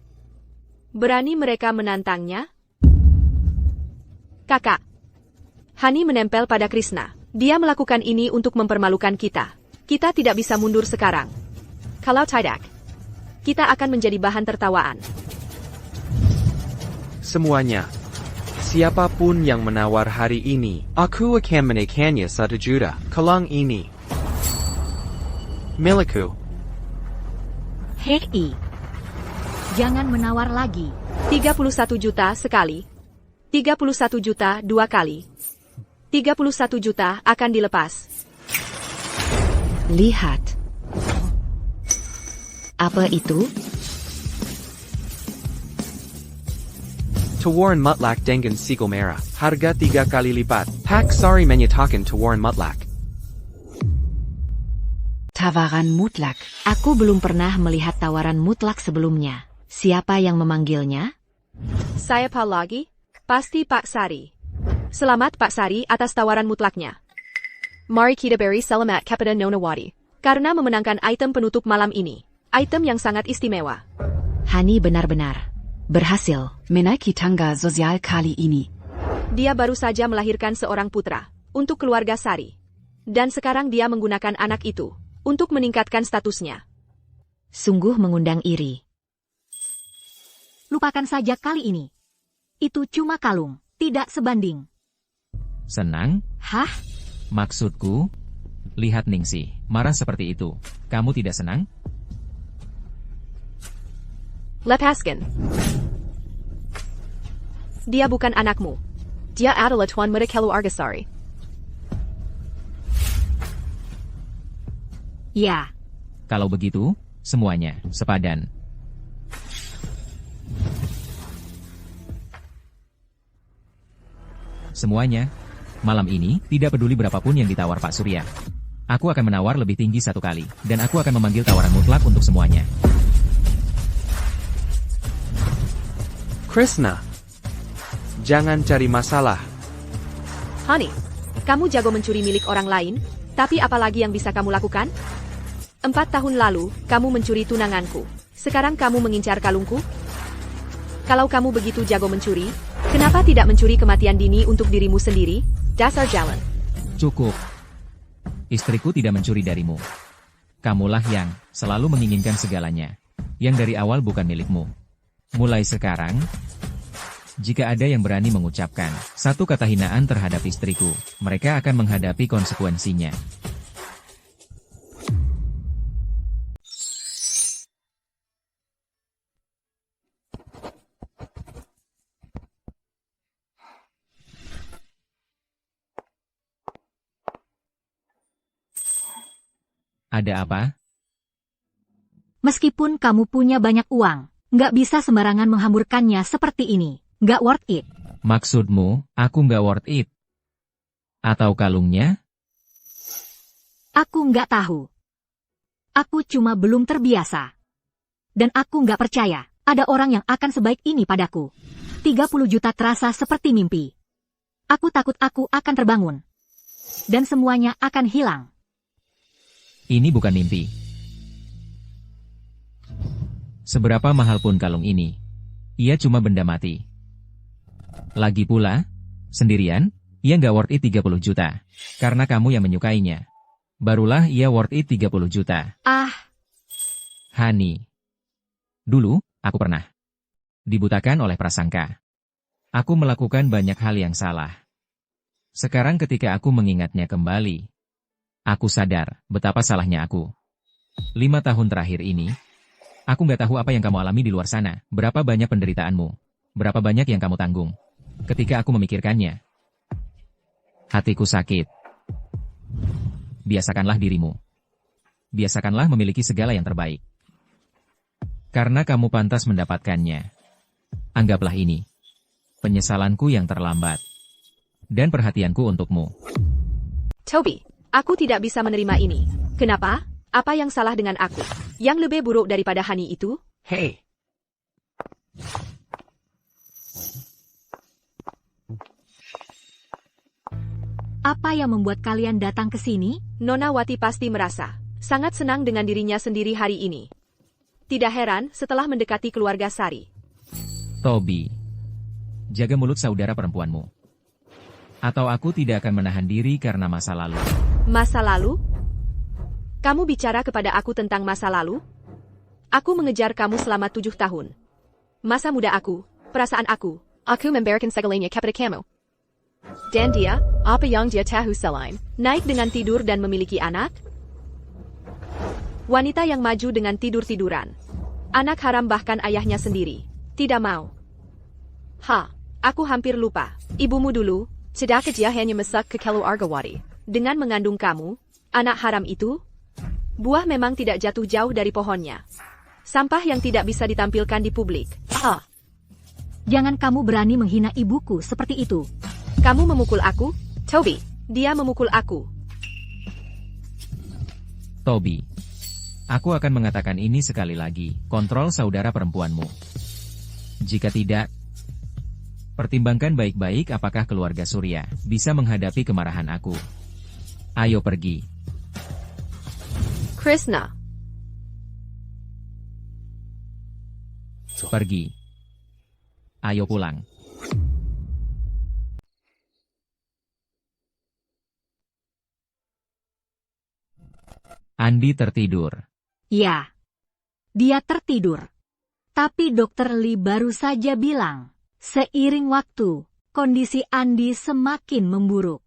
Speaker 11: Berani mereka menantangnya? Kakak. Hani menempel pada Krishna. Dia melakukan ini untuk mempermalukan kita. Kita tidak bisa mundur sekarang. Kalau tidak, kita akan menjadi bahan tertawaan.
Speaker 1: Semuanya. Siapapun yang menawar hari ini, aku akan menaikkannya 1 juta. Kelang ini milikku.
Speaker 4: Hei. Jangan menawar lagi.
Speaker 11: 31 juta sekali. 31 juta 2 kali. 31 juta akan dilepas.
Speaker 8: Lihat. Apa itu?
Speaker 1: Tawaran mutlak dengan siegel merah. Harga 3 kali lipat. Pak Sari menyatakan tawaran mutlak.
Speaker 8: Tawaran mutlak. Aku belum pernah melihat tawaran mutlak sebelumnya. Siapa yang memanggilnya?
Speaker 11: Saya Pak lagi? Pasti Pak Sari. Selamat Pak Sari atas tawaran mutlaknya. Mari kita beri selamat kepada Nona Wati. Karena memenangkan item penutup malam ini. Item yang sangat istimewa.
Speaker 8: Hani benar-benar berhasil menaiki tangga sosial kali ini.
Speaker 11: Dia baru saja melahirkan seorang putra untuk keluarga Sari. Dan sekarang dia menggunakan anak itu untuk meningkatkan statusnya.
Speaker 8: Sungguh mengundang iri.
Speaker 4: Lupakan saja kali ini. Itu cuma kalung. tidak sebanding.
Speaker 3: Senang?
Speaker 4: Hah?
Speaker 3: Maksudku, lihat Ningsih, marah seperti itu. Kamu tidak senang?
Speaker 11: Lepaskan. Dia bukan anakmu. Dia adalah tuan muda keluarga Sari.
Speaker 4: Ya.
Speaker 3: Kalau begitu, semuanya sepadan. Semuanya. Malam ini, tidak peduli berapapun yang ditawar Pak Surya. Aku akan menawar lebih tinggi 1 kali, dan aku akan memanggil tawaran mutlak untuk semuanya.
Speaker 1: Krishna, jangan cari masalah.
Speaker 11: Honey, kamu jago mencuri milik orang lain, tapi apalagi yang bisa kamu lakukan? 4 tahun lalu, kamu mencuri tunanganku. Sekarang kamu mengincar kalungku? Kalau kamu begitu jago mencuri, kenapa tidak mencuri kematian dini untuk dirimu sendiri? Dasar jalan.
Speaker 3: Cukup. Istriku tidak mencuri darimu. Kamulah yang selalu menginginkan segalanya, yang dari awal bukan milikmu. Mulai sekarang, jika ada yang berani mengucapkan satu kata hinaan terhadap istriku, mereka akan menghadapi konsekuensinya. Ada apa?
Speaker 4: Meskipun kamu punya banyak uang, nggak bisa sembarangan menghamburkannya seperti ini. Nggak worth it.
Speaker 3: Maksudmu, aku nggak worth it? Atau kalungnya?
Speaker 4: Aku nggak tahu. Aku cuma belum terbiasa. Dan aku nggak percaya, ada orang yang akan sebaik ini padaku. 30 juta terasa seperti mimpi. Aku takut aku akan terbangun. Dan semuanya akan hilang.
Speaker 3: Ini bukan mimpi. Seberapa mahal pun kalung ini, ia cuma benda mati. Lagi pula, sendirian, ia nggak worth it 30 juta. Karena kamu yang menyukainya. Barulah ia worth it 30 juta. Hani. Dulu, aku pernah dibutakan oleh prasangka. Aku melakukan banyak hal yang salah. Sekarang ketika aku mengingatnya kembali, aku sadar betapa salahnya aku. 5 tahun terakhir ini, aku nggak tahu apa yang kamu alami di luar sana, berapa banyak penderitaanmu, berapa banyak yang kamu tanggung. Ketika aku memikirkannya, hatiku sakit. Biasakanlah dirimu. Biasakanlah memiliki segala yang terbaik. Karena kamu pantas mendapatkannya. Anggaplah ini penyesalanku yang terlambat. Dan perhatianku untukmu.
Speaker 11: Toby, aku tidak bisa menerima ini. Kenapa? Apa yang salah dengan aku? Yang lebih buruk daripada Hani itu?
Speaker 1: Hei.
Speaker 4: Apa yang membuat kalian datang ke sini?
Speaker 11: Nona Wati pasti merasa sangat senang dengan dirinya sendiri hari ini. Tidak heran setelah mendekati keluarga Sari.
Speaker 3: Toby, jaga mulut saudara perempuanmu. Atau aku tidak akan menahan diri karena masa lalu.
Speaker 11: Masa lalu? Kamu bicara kepada aku tentang masa lalu? Aku mengejar kamu selama 7 tahun. Masa muda aku, perasaan aku memberikan segalanya kepada kamu. Dan dia, apa yang dia tahu selain naik dengan tidur dan memiliki anak? Wanita yang maju dengan tidur-tiduran. Anak haram bahkan ayahnya sendiri. Tidak mau. Aku hampir lupa. Ibumu dulu, sedangkan dia hanya masak ke keluarga Wati. Dengan mengandung kamu, anak haram itu, buah memang tidak jatuh jauh dari pohonnya. Sampah yang tidak bisa ditampilkan di publik.
Speaker 4: Jangan kamu berani menghina ibuku seperti itu.
Speaker 11: Kamu memukul aku? Toby, dia memukul aku.
Speaker 3: Toby, aku akan mengatakan ini sekali lagi, kontrol saudara perempuanmu. Jika tidak, pertimbangkan baik-baik apakah keluarga Surya bisa menghadapi kemarahan aku. Ayo pergi.
Speaker 11: Krishna.
Speaker 3: Pergi. Ayo pulang. Andi tertidur.
Speaker 4: Ya, dia tertidur. Tapi Dokter Lee baru saja bilang, seiring waktu, Kondisi Andi semakin memburuk.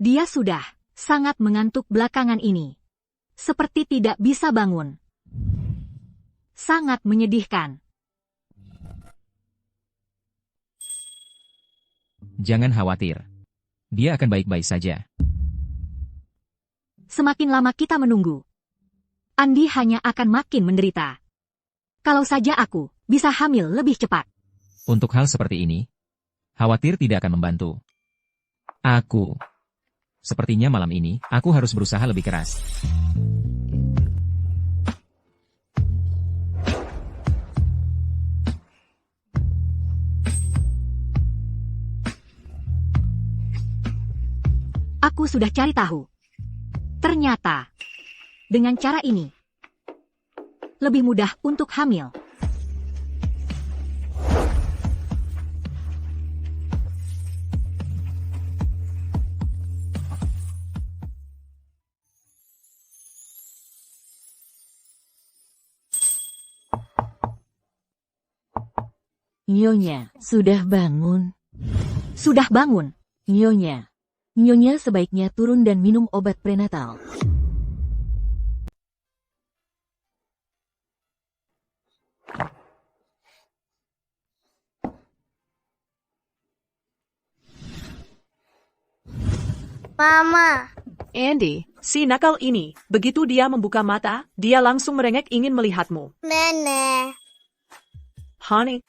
Speaker 4: Dia sudah sangat mengantuk belakangan ini. Seperti tidak bisa bangun. Sangat menyedihkan.
Speaker 3: Jangan khawatir. Dia akan baik-baik saja.
Speaker 4: Semakin lama kita menunggu, Andi hanya akan makin menderita. Kalau saja aku bisa hamil lebih cepat.
Speaker 3: Untuk hal seperti ini, khawatir tidak akan membantu. Sepertinya malam ini, aku harus berusaha lebih keras.
Speaker 4: Aku sudah cari tahu. Ternyata, dengan cara ini, lebih mudah untuk hamil.
Speaker 8: Nyonya, sudah bangun?
Speaker 4: Sudah bangun.
Speaker 8: Nyonya sebaiknya turun dan minum obat prenatal.
Speaker 7: Mama.
Speaker 6: Andy, si nakal ini, begitu dia membuka mata, dia langsung merengek ingin melihatmu.
Speaker 7: Nenek.
Speaker 6: Honey,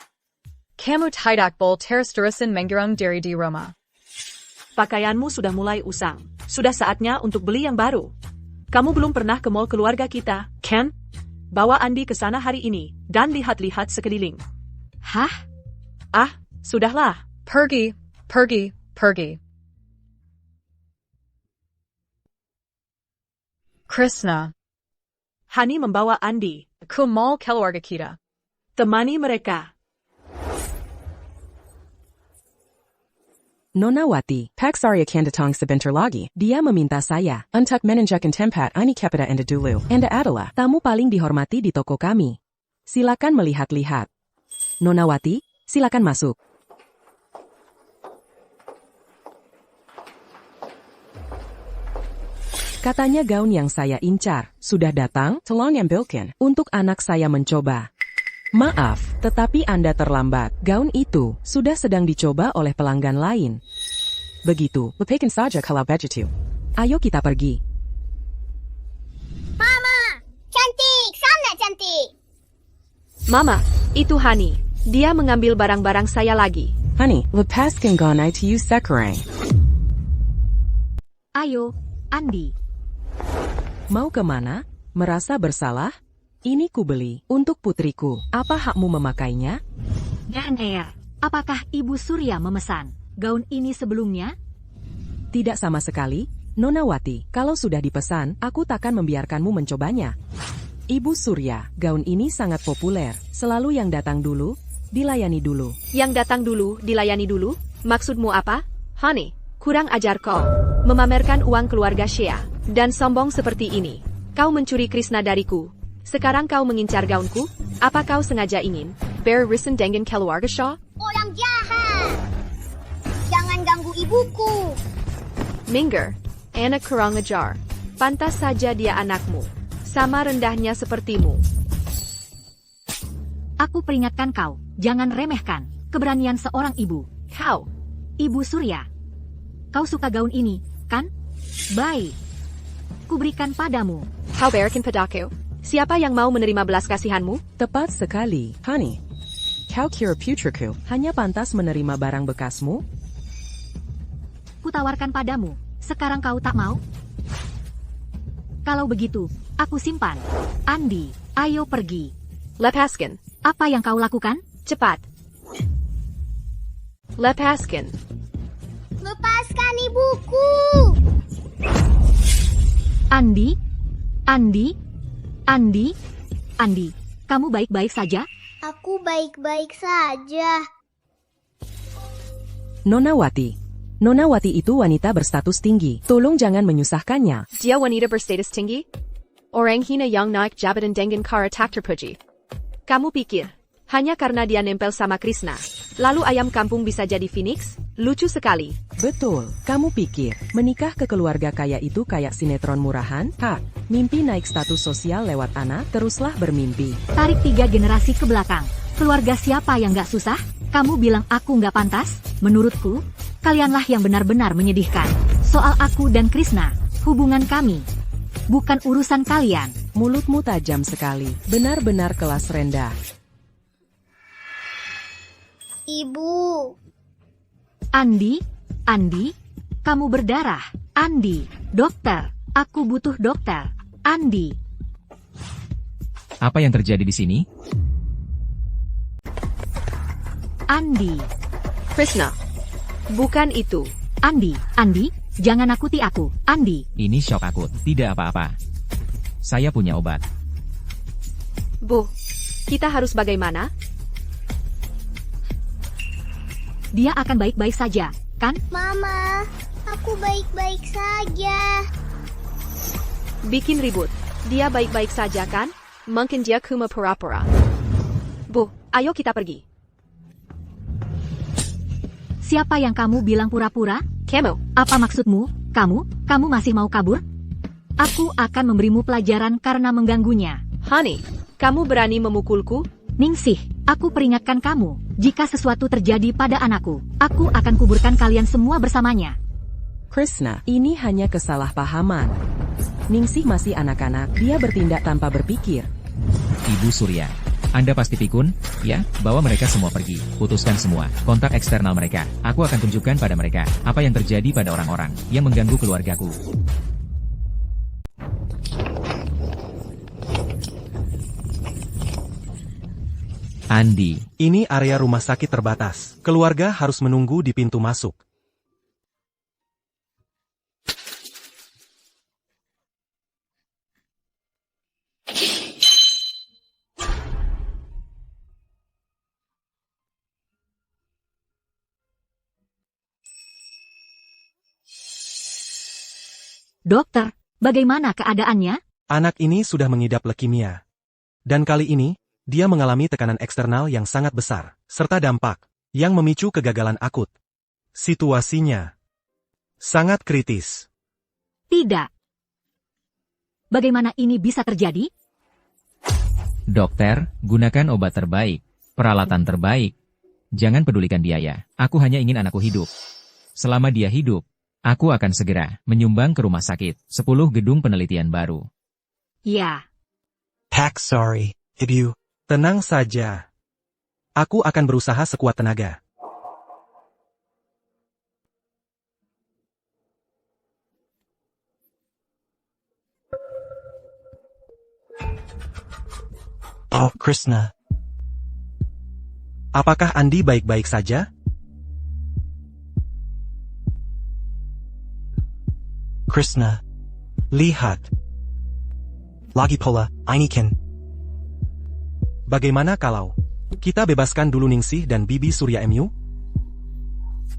Speaker 12: Kamu tidak bol teras terusan menggiram dari di Roma.
Speaker 6: pakaianmu sudah mulai usang. Sudah saatnya untuk beli yang baru. Kamu belum pernah ke mall keluarga kita, Ken? Bawa Andi ke sana hari ini, dan lihat-lihat sekeliling.
Speaker 4: Hah?
Speaker 6: Ah, sudahlah.
Speaker 12: Pergi. Krishna,
Speaker 6: Hani membawa Andi
Speaker 12: ke mall keluarga kita.
Speaker 6: Temani mereka.
Speaker 13: Nona Wati, Paksarya Kandatong sebentar lagi. Dia meminta saya untuk menunjukkan tempat ini kepada Anda dulu. Anda adalah tamu paling dihormati di toko kami. Silakan melihat-lihat. Nona Wati, silakan masuk. Katanya gaun yang saya incar sudah datang, tolong ambilkan untuk anak saya mencoba. Maaf, tetapi Anda terlambat. Gaun itu sudah sedang dicoba oleh pelanggan lain. Begitu, lepaskan saja kalau begitu. Ayo kita pergi.
Speaker 7: Mama, cantik, sana cantik.
Speaker 11: Mama, itu Hani. Dia mengambil barang-barang saya lagi.
Speaker 13: Hani, lepaskan gaun itu sekarang.
Speaker 4: Ayo, Andi.
Speaker 13: Mau kemana? Merasa bersalah? Ini kubeli untuk putriku. Apa hakmu memakainya?
Speaker 4: Nenek, apakah Ibu Surya memesan gaun ini sebelumnya?
Speaker 13: Tidak sama sekali, Nona Wati. Kalau sudah dipesan, aku takkan membiarkanmu mencobanya. Ibu Surya, gaun ini sangat populer. Selalu yang datang dulu, dilayani dulu.
Speaker 11: Yang datang dulu, dilayani dulu? Maksudmu apa? Hani, kurang ajar kau. Memamerkan uang keluarga Shea. Dan sombong seperti ini. Kau mencuri Krishna dariku. Sekarang kau mengincar gaunku? Apa kau sengaja ingin beririsan dengan keluarga Shaw?
Speaker 7: Orang jahat. Jangan ganggu ibuku.
Speaker 11: Minggir, anak kurang ajar. Pantas saja dia anakmu. Sama rendahnya sepertimu.
Speaker 4: Aku peringatkan kau, jangan remehkan keberanian seorang ibu.
Speaker 11: Kau,
Speaker 4: Ibu Surya. Kau suka gaun ini, kan? Baik. Kuberikan padamu.
Speaker 11: kau berikan padaku. Siapa yang mau menerima belas kasihanmu?
Speaker 13: Tepat sekali, Hani. Kau kira putriku hanya pantas menerima barang bekasmu?
Speaker 4: Kutawarkan padamu. Sekarang kau tak mau? Kalau begitu, aku simpan. Andi, ayo pergi.
Speaker 11: Lepaskan.
Speaker 4: Apa yang kau lakukan?
Speaker 11: Cepat. Lepaskan.
Speaker 7: Lepaskan ibuku.
Speaker 4: Andi? Andi, kamu baik-baik saja?
Speaker 7: Aku baik-baik saja.
Speaker 13: Nona Wati itu wanita berstatus tinggi. Tolong jangan menyusahkannya.
Speaker 11: Dia wanita berstatus tinggi? Orang hina yang naik jabatan dengan cara tak terpuji. Kamu pikir, hanya karena dia nempel sama Krishna, lalu ayam kampung bisa jadi Phoenix? Lucu sekali.
Speaker 13: Betul, kamu pikir menikah ke keluarga kaya itu kayak sinetron murahan? Mimpi naik status sosial lewat anak, teruslah bermimpi.
Speaker 4: Tarik 3 generasi ke belakang. Keluarga siapa yang gak susah? Kamu bilang aku gak pantas? Menurutku, kalianlah yang benar-benar menyedihkan. Soal aku dan Krishna, hubungan kami, bukan urusan kalian.
Speaker 13: Mulutmu tajam sekali, benar-benar kelas rendah.
Speaker 7: Ibu.
Speaker 4: Andi, kamu berdarah. Andi, dokter, aku butuh dokter. Andi.
Speaker 3: Apa yang terjadi di sini?
Speaker 4: Andi.
Speaker 11: Krishna. Bukan itu.
Speaker 4: Andi, jangan nakuti aku. Andi.
Speaker 3: Ini shock akut, tidak apa-apa. Saya punya obat.
Speaker 11: Bu, kita harus bagaimana?
Speaker 4: Dia akan baik-baik saja, kan?
Speaker 7: Mama, aku baik-baik saja.
Speaker 11: Bikin ribut. Dia baik-baik saja kan? Mungkin dia cuma pura-pura. Bu, ayo kita pergi.
Speaker 4: Siapa yang kamu bilang pura-pura?
Speaker 11: Kamu.
Speaker 4: Apa maksudmu? Kamu masih mau kabur? Aku akan memberimu pelajaran karena mengganggunya.
Speaker 11: Honey, kamu berani memukulku?
Speaker 4: Ningsih, aku peringatkan kamu. Jika sesuatu terjadi pada anakku, aku akan kuburkan kalian semua bersamanya.
Speaker 13: Krishna, ini hanya kesalahpahaman. Ningsih masih anak-anak, dia bertindak tanpa berpikir.
Speaker 3: Ibu Surya, Anda pasti pikun, ya? Bawa mereka semua pergi, putuskan semua kontak eksternal mereka. Aku akan tunjukkan pada mereka apa yang terjadi pada orang-orang yang mengganggu keluargaku. Andi.
Speaker 10: Ini area rumah sakit terbatas. Keluarga harus menunggu di pintu masuk.
Speaker 4: Dokter, bagaimana keadaannya?
Speaker 10: Anak ini sudah mengidap leukemia. Dan kali ini, dia mengalami tekanan eksternal yang sangat besar, serta dampak yang memicu kegagalan akut. Situasinya sangat kritis.
Speaker 4: Tidak. Bagaimana ini bisa terjadi?
Speaker 3: Dokter, gunakan obat terbaik, peralatan terbaik. Jangan pedulikan biaya, aku hanya ingin anakku hidup. Selama dia hidup, aku akan segera menyumbang ke rumah sakit 10 gedung penelitian baru.
Speaker 4: Ya.
Speaker 10: Sorry, Ibu. Tenang saja. Aku akan berusaha sekuat tenaga. Oh, Krishna. Apakah Andi baik-baik saja? Krishna. Lihat. Lagi pula, ini kan. Bagaimana kalau kita bebaskan dulu Ningsih dan Bibi Surya MU?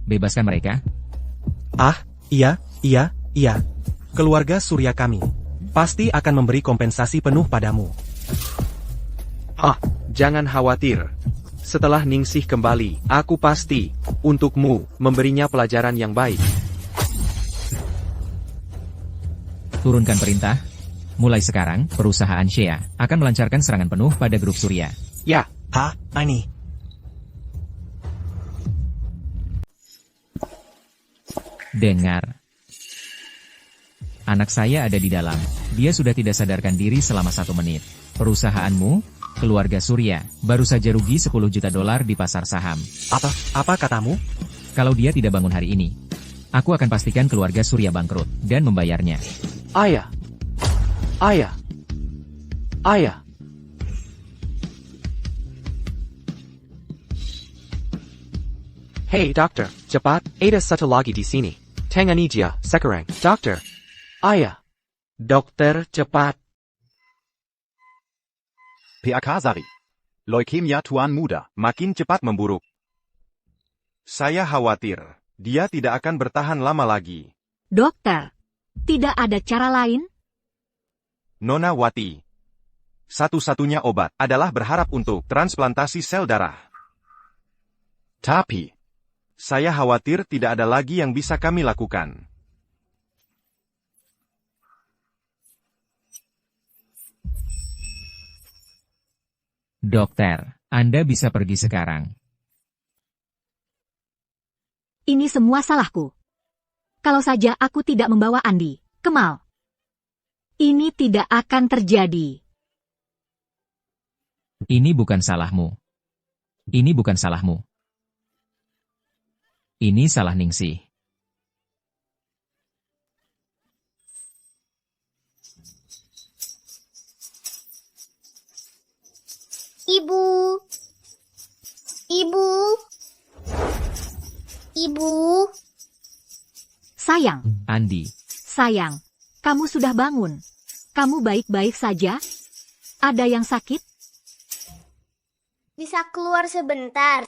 Speaker 3: Bebaskan mereka?
Speaker 10: Iya. Keluarga Surya kami pasti akan memberi kompensasi penuh padamu.
Speaker 1: Jangan khawatir. Setelah Ningsih kembali, aku pasti untukmu memberinya pelajaran yang baik.
Speaker 3: Turunkan perintah. Mulai sekarang, perusahaan Shea akan melancarkan serangan penuh pada grup Surya.
Speaker 1: Ya.
Speaker 10: Ini.
Speaker 3: Dengar. Anak saya ada di dalam. Dia sudah tidak sadarkan diri selama 1 menit. Perusahaanmu, keluarga Surya, baru saja rugi $10 juta di pasar saham.
Speaker 10: Apa katamu?
Speaker 3: Kalau dia tidak bangun hari ini, aku akan pastikan keluarga Surya bangkrut dan membayarnya.
Speaker 1: Ayah. Hey, dokter, cepat, ada satu lagi di sini. Tangani dia, sekarang, dokter. Ayah. Dokter, cepat.
Speaker 15: PAK Sari. Leukemia Tuan Muda makin cepat memburuk.
Speaker 2: Saya khawatir, dia tidak akan bertahan lama lagi.
Speaker 4: Dokter, tidak ada cara lain?
Speaker 2: Nona Wati. Satu-satunya obat adalah berharap untuk transplantasi sel darah.
Speaker 15: Tapi,
Speaker 2: Saya khawatir tidak ada lagi yang bisa kami lakukan.
Speaker 3: Dokter, Anda bisa pergi sekarang.
Speaker 4: Ini semua salahku. Kalau saja aku tidak membawa Andi, Kemal. Ini tidak akan terjadi.
Speaker 3: Ini bukan salahmu. Ini bukan salahmu. Ini salah Ningsih.
Speaker 7: Ibu. Ibu. Ibu.
Speaker 4: Sayang,
Speaker 3: Andi,
Speaker 4: sayang, kamu sudah bangun. Kamu baik-baik saja? Ada yang sakit?
Speaker 7: Bisa keluar sebentar?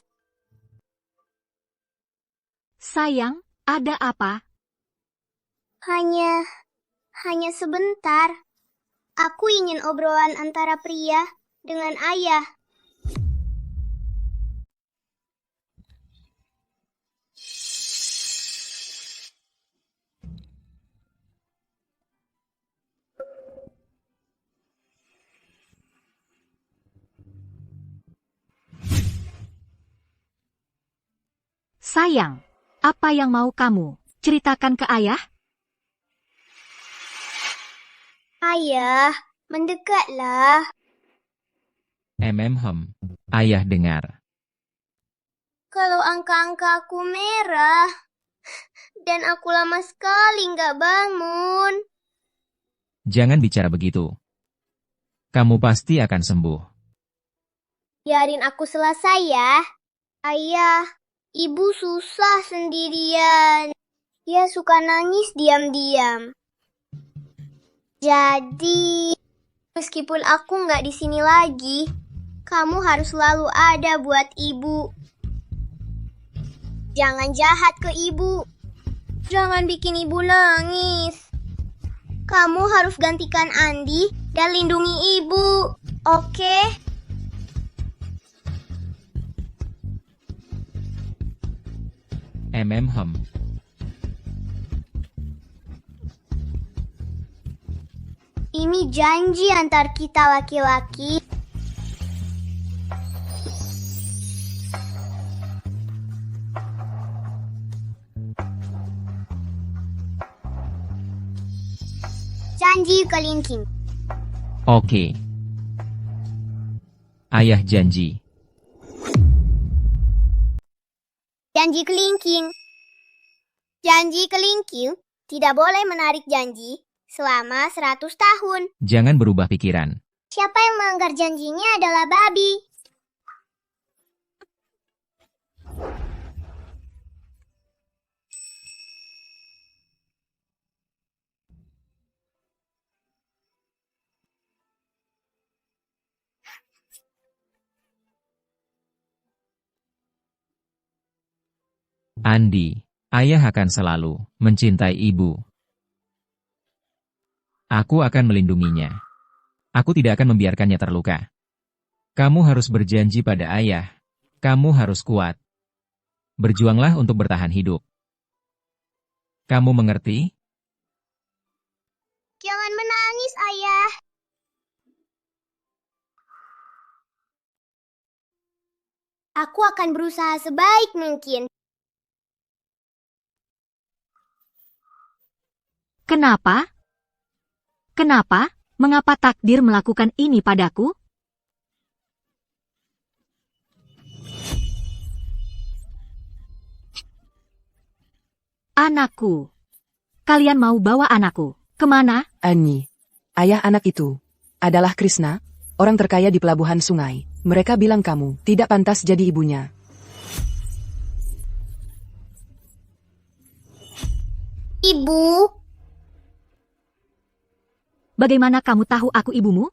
Speaker 4: Sayang, ada apa?
Speaker 7: Hanya sebentar. Aku ingin obrolan antara pria dengan ayah.
Speaker 4: Sayang, apa yang mau kamu ceritakan ke ayah?
Speaker 7: Ayah, mendekatlah.
Speaker 3: Ayah dengar.
Speaker 7: Kalau angka-angka aku merah, dan aku lama sekali nggak bangun.
Speaker 3: Jangan bicara begitu. Kamu pasti akan sembuh.
Speaker 7: Biarin aku selesai ya. Ayah, ibu susah sendirian. Dia suka nangis diam-diam. Jadi, meskipun aku nggak di sini lagi, kamu harus selalu ada buat ibu. Jangan jahat ke ibu. Jangan bikin ibu nangis. Kamu harus gantikan Andi dan lindungi ibu. Oke? Ini janji antar kita laki-laki. Janji kelingking.
Speaker 3: Oke. Ayah janji.
Speaker 7: Janji kelingking. Janji kelingking tidak boleh menarik janji selama 100 tahun.
Speaker 3: Jangan berubah pikiran.
Speaker 7: Siapa yang melanggar janjinya adalah babi.
Speaker 3: Andi, ayah akan selalu mencintai ibu. Aku akan melindunginya. Aku tidak akan membiarkannya terluka. Kamu harus berjanji pada ayah. Kamu harus kuat. Berjuanglah untuk bertahan hidup. Kamu mengerti?
Speaker 7: Jangan menangis, ayah. Aku akan berusaha sebaik mungkin.
Speaker 4: Kenapa? Kenapa? Mengapa takdir melakukan ini padaku? Anakku. Kalian mau bawa anakku kemana?
Speaker 5: Annie, ayah anak itu adalah Krishna, orang terkaya di pelabuhan sungai. Mereka bilang kamu tidak pantas jadi ibunya.
Speaker 7: Ibu.
Speaker 4: Bagaimana kamu tahu aku ibumu?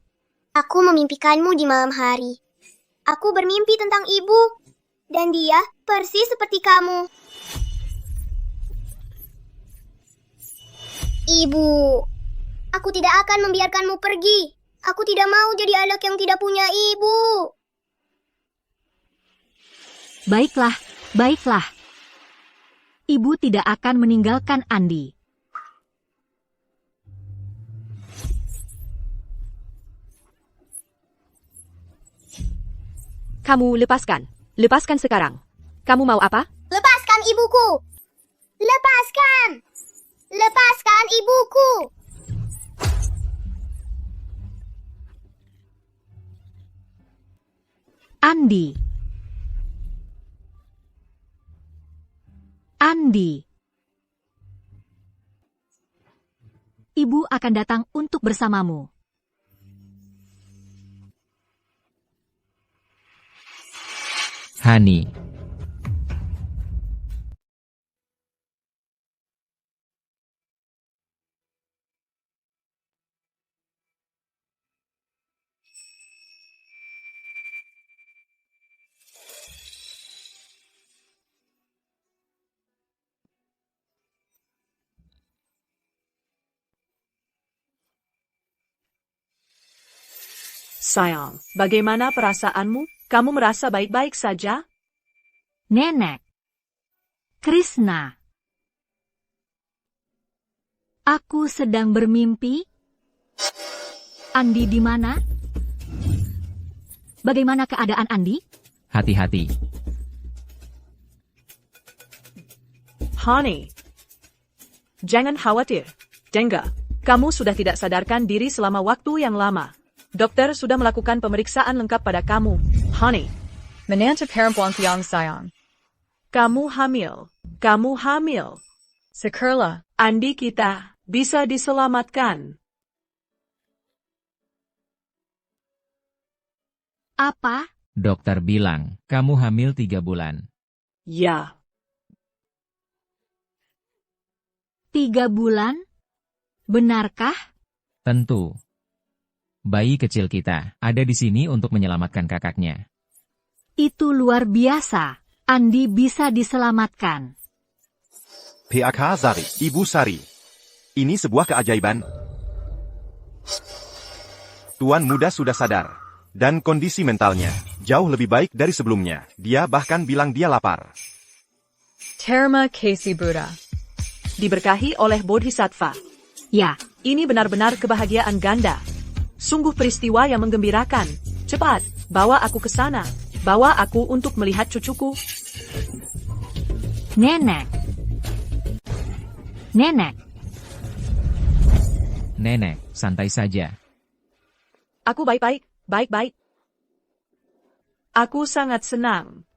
Speaker 7: Aku memimpikanmu di malam hari. Aku bermimpi tentang ibu. Dan dia persis seperti kamu. Ibu, aku tidak akan membiarkanmu pergi. Aku tidak mau jadi anak yang tidak punya ibu.
Speaker 4: Baiklah, baiklah. Ibu tidak akan meninggalkan Andi.
Speaker 11: Kamu lepaskan. Lepaskan sekarang. Kamu mau apa?
Speaker 7: Lepaskan ibuku! Lepaskan! Lepaskan ibuku!
Speaker 4: Andi. Andi. Ibu akan datang untuk bersamamu.
Speaker 3: Hani.
Speaker 6: Sayang, bagaimana perasaanmu? Kamu merasa baik-baik saja?
Speaker 4: Nenek. Krishna. Aku sedang bermimpi. Andi di mana? Bagaimana keadaan Andi?
Speaker 3: Hati-hati.
Speaker 6: Honey. Jangan khawatir. Jengga, kamu sudah tidak sadarkan diri selama waktu yang lama. Dokter sudah melakukan pemeriksaan lengkap pada kamu, Honey. Menantu perempuan yang sayang. Kamu hamil. Kamu hamil. Sekarang, Andi kita bisa diselamatkan.
Speaker 4: Apa?
Speaker 3: Dokter bilang, kamu hamil 3 bulan.
Speaker 6: Ya.
Speaker 4: 3 bulan? Benarkah?
Speaker 3: Tentu. Bayi kecil kita ada di sini untuk menyelamatkan kakaknya.
Speaker 4: Itu luar biasa. Andi bisa diselamatkan.
Speaker 15: PAK Sari, Ibu Sari. Ini sebuah keajaiban. Tuan muda sudah sadar. Dan kondisi mentalnya jauh lebih baik dari sebelumnya. Dia bahkan bilang dia lapar.
Speaker 6: Terima kasih Buddha. Diberkahi oleh Bodhisattva.
Speaker 4: Ya.
Speaker 6: Ini benar-benar kebahagiaan ganda. Sungguh peristiwa yang menggembirakan. Cepat, bawa aku ke sana. Bawa aku untuk melihat cucuku.
Speaker 4: Nenek. Nenek.
Speaker 3: Nenek, santai saja.
Speaker 6: Aku baik-baik, baik-baik. Aku sangat senang.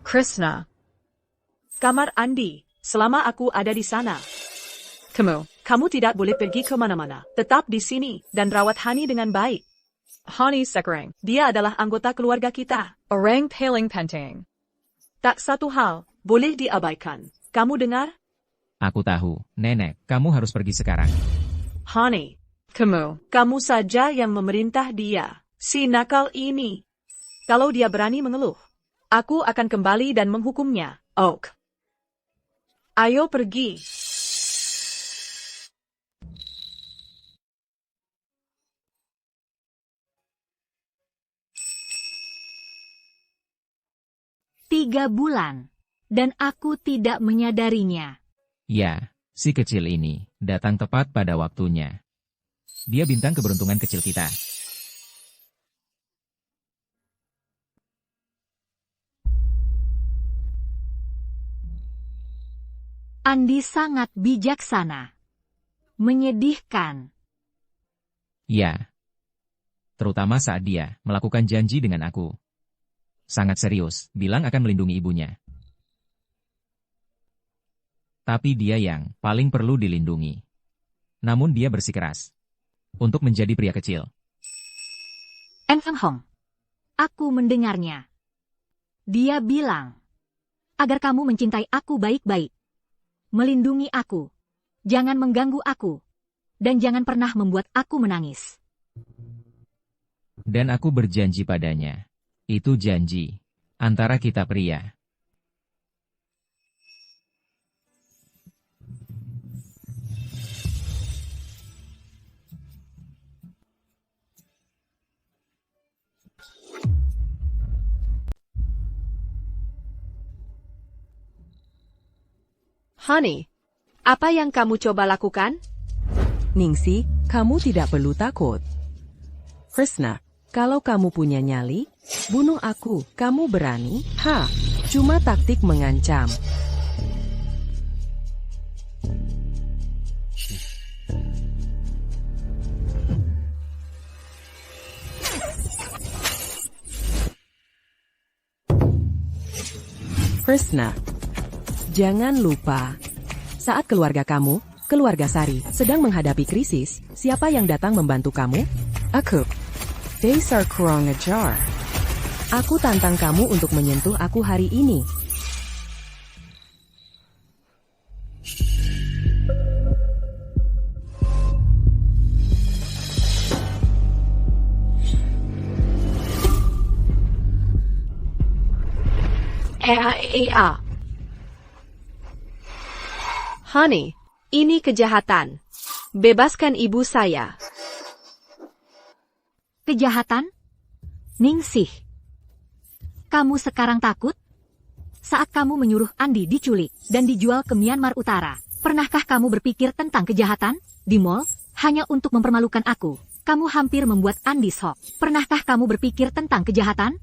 Speaker 6: Krishna. Kamar Andi, selama aku ada di sana. Kamu tidak boleh pergi kemana-mana. Tetap di sini, dan rawat Hani dengan baik. Hani sekarang, dia adalah anggota keluarga kita. Orang paling penting. Tak satu hal, boleh diabaikan. Kamu dengar?
Speaker 3: Aku tahu, Nenek, kamu harus pergi sekarang.
Speaker 6: Hani, kamu saja yang memerintah dia. Si nakal ini. Kalau dia berani mengeluh, aku akan kembali dan menghukumnya. Oak. Ayo pergi.
Speaker 4: Tiga bulan. Dan aku tidak menyadarinya.
Speaker 3: Ya, si kecil ini datang tepat pada waktunya. Dia bintang keberuntungan kecil kita.
Speaker 4: Andi sangat bijaksana. Menyedihkan.
Speaker 3: Ya. Terutama saat dia melakukan janji dengan aku. Sangat serius, bilang akan melindungi ibunya. Tapi dia yang paling perlu dilindungi. Namun dia bersikeras untuk menjadi pria kecil.
Speaker 4: Enfeng Hong. Aku mendengarnya. Dia bilang, agar kamu mencintai aku baik-baik. Melindungi aku. Jangan mengganggu aku. Dan jangan pernah membuat aku menangis.
Speaker 3: Dan aku berjanji padanya. Itu janji antara kita pria.
Speaker 11: Honey, apa yang kamu coba lakukan?
Speaker 13: Ningsih, kamu tidak perlu takut. Krishna, kalau kamu punya nyali, bunuh aku. Kamu berani? Cuma taktik mengancam. Krishna, jangan lupa, saat keluarga kamu, keluarga Sari, sedang menghadapi krisis, siapa yang datang membantu kamu? Aku. Dasar kurang ajar. Aku tantang kamu untuk menyentuh aku hari ini.
Speaker 11: Honey, ini kejahatan. Bebaskan ibu saya.
Speaker 4: Kejahatan? Ningsih. Kamu sekarang takut? Saat kamu menyuruh Andi diculik dan dijual ke Myanmar Utara, pernahkah kamu berpikir tentang kejahatan? Di mall, hanya untuk mempermalukan aku, kamu hampir membuat Andi shock. Pernahkah kamu berpikir tentang kejahatan?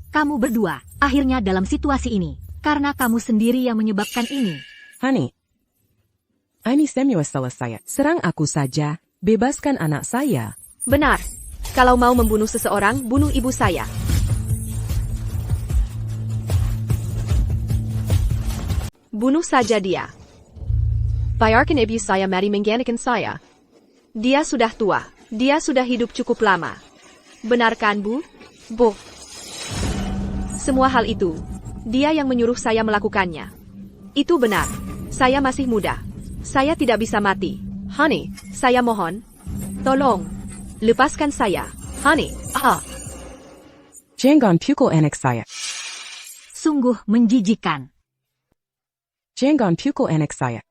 Speaker 4: Kamu berdua, akhirnya dalam situasi ini, karena kamu sendiri yang menyebabkan ini.
Speaker 13: Honey, ini semua salah saya. Serang aku saja, bebaskan anak saya.
Speaker 11: Benar. Kalau mau membunuh seseorang, bunuh ibu saya. Bunuh saja dia. Biarkan ibu saya mati menggantikan saya. Dia sudah tua. Dia sudah hidup cukup lama. Benar kan, Bu? Bu. Semua hal itu, dia yang menyuruh saya melakukannya. Itu benar. Saya masih muda. Saya tidak bisa mati. Honey, saya mohon. Tolong. Lepaskan saya. Honey.
Speaker 13: Jangan pukul anak saya.
Speaker 4: Sungguh menjijikan.
Speaker 13: Jangan pukul anak saya.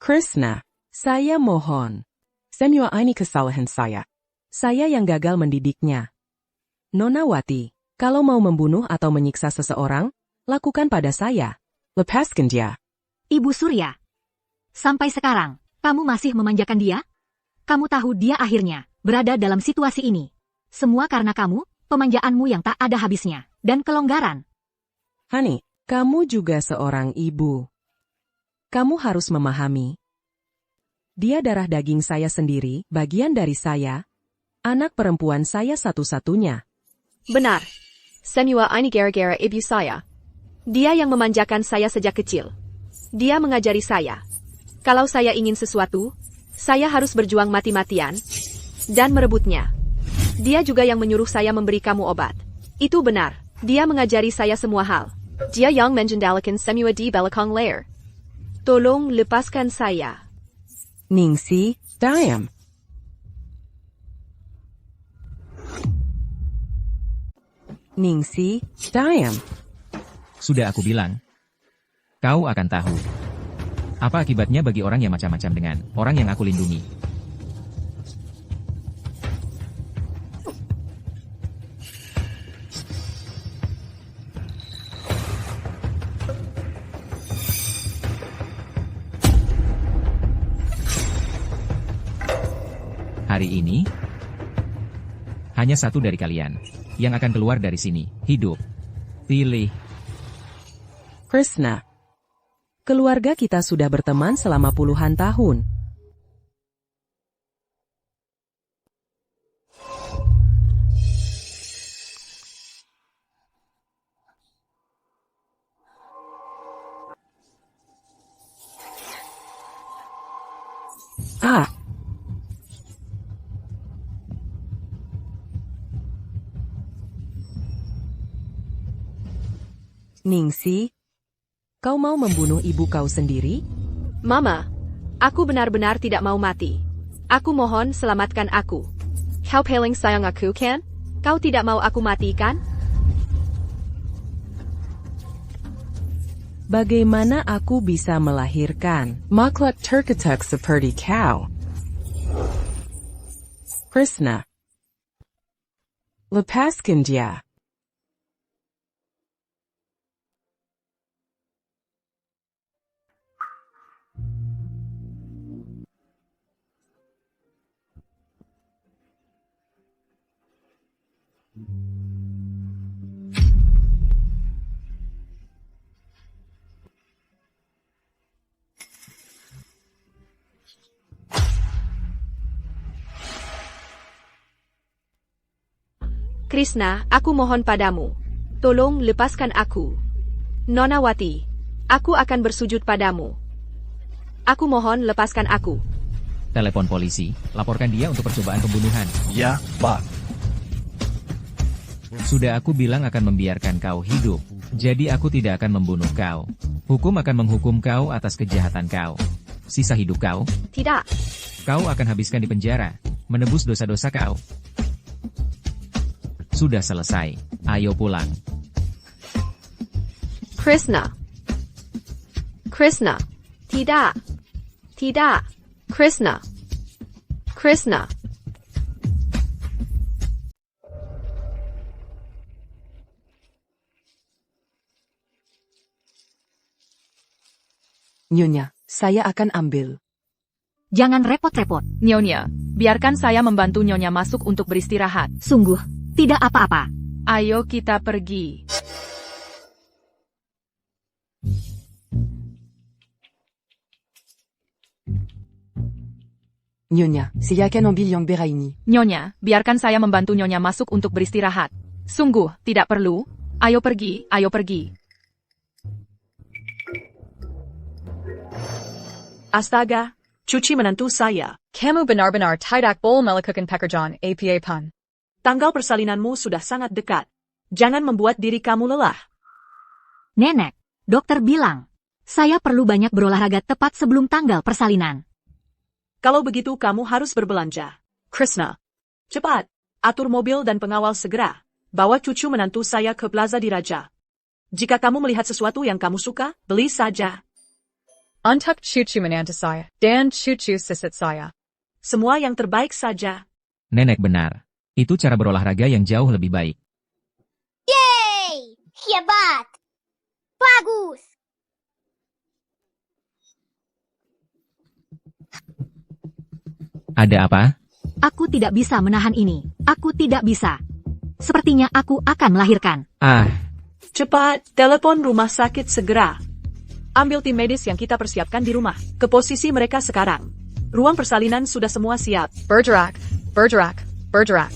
Speaker 13: Krishna, saya mohon. Semua ini kesalahan saya. Saya yang gagal mendidiknya. Nonawati, kalau mau membunuh atau menyiksa seseorang, lakukan pada saya. Lepaskan dia.
Speaker 4: Ibu Surya. Sampai sekarang, kamu masih memanjakan dia? Kamu tahu dia akhirnya berada dalam situasi ini. Semua karena kamu, pemanjaanmu yang tak ada habisnya, dan kelonggaran.
Speaker 13: Honey, kamu juga seorang ibu. Kamu harus memahami. Dia darah daging saya sendiri, bagian dari saya. Anak perempuan saya satu-satunya.
Speaker 11: Benar. Semua ini gara-gara ibu saya. Dia yang memanjakan saya sejak kecil. Dia mengajari saya. Kalau saya ingin sesuatu, saya harus berjuang mati-matian dan merebutnya. Dia juga yang menyuruh saya memberi kamu obat. Itu benar. Dia mengajari saya semua hal. Dia yang mengendalikan semua di belakang layar. Tolong lepaskan saya.
Speaker 13: Ningsih, diam. Ningsih, diam.
Speaker 3: Sudah aku bilang. Kau akan tahu. Apa akibatnya bagi orang yang macam-macam dengan orang yang aku lindungi. Hari ini, hanya satu dari kalian yang akan keluar dari sini, hidup. Pilih.
Speaker 13: Krishna. Keluarga kita sudah berteman selama puluhan tahun. Ningsih, kau mau membunuh ibu kau sendiri?
Speaker 11: Mama, aku benar-benar tidak mau mati. Aku mohon selamatkan aku. Kau paling sayang aku kan? Kau tidak mau aku mati kan?
Speaker 13: Bagaimana aku bisa melahirkan makhluk terkutuk seperti kau? Krishna. Lepaskan dia.
Speaker 11: Krishna, aku mohon padamu. Tolong lepaskan aku. Nona Wati, aku akan bersujud padamu. Aku mohon lepaskan aku.
Speaker 3: Telepon polisi, laporkan dia untuk percobaan pembunuhan.
Speaker 14: Ya, Pak.
Speaker 3: Sudah aku bilang akan membiarkan kau hidup. Jadi aku tidak akan membunuh kau. Hukum akan menghukum kau atas kejahatan kau. Sisa hidup kau,
Speaker 11: Tidak.
Speaker 3: kau akan habiskan di penjara, menebus dosa-dosa kau. Sudah selesai, ayo pulang.
Speaker 11: Krishna. Krishna. Tidak. Tidak. Krishna. Krishna.
Speaker 5: Nyonya, saya akan ambil.
Speaker 4: Jangan repot-repot.
Speaker 12: Nyonya, biarkan saya membantu Nyonya masuk untuk beristirahat.
Speaker 4: Sungguh, tidak apa-apa.
Speaker 12: Ayo kita pergi.
Speaker 5: Nyonya, saya akan ambil yang berat ini.
Speaker 12: Nyonya, biarkan saya membantu Nyonya masuk untuk beristirahat. Sungguh, tidak perlu. Ayo pergi, ayo pergi.
Speaker 6: Astaga, cuci menantu saya.
Speaker 16: Kamu benar-benar tidak boleh melakukan pekerjaan apa pun.
Speaker 6: Tanggal persalinanmu sudah sangat dekat. Jangan membuat diri kamu lelah.
Speaker 4: Nenek, dokter bilang, saya perlu banyak berolahraga tepat sebelum tanggal persalinan.
Speaker 6: Kalau begitu kamu harus berbelanja. Krishna, cepat, atur mobil dan pengawal segera. Bawa cucu menantu saya ke Plaza Diraja. Jika kamu melihat sesuatu yang kamu suka, beli saja.
Speaker 16: Untuk cucu menantu saya, dan cucu sisit saya.
Speaker 6: Semua yang terbaik saja.
Speaker 3: Nenek benar. Itu cara berolahraga yang jauh lebih baik.
Speaker 7: Yeay! Hebat! Bagus!
Speaker 3: Ada apa?
Speaker 4: Aku tidak bisa menahan ini. Aku tidak bisa. Sepertinya aku akan melahirkan.
Speaker 6: Cepat, telepon rumah sakit segera. Ambil tim medis yang kita persiapkan di rumah. Ke posisi mereka sekarang. Ruang persalinan sudah semua siap.
Speaker 16: Bergerak, bergerak, bergerak.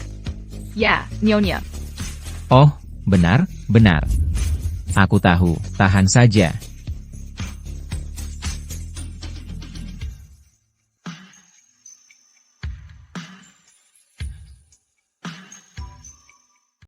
Speaker 12: Ya, Nyonya.
Speaker 3: Oh, benar, benar. Aku tahu, tahan saja.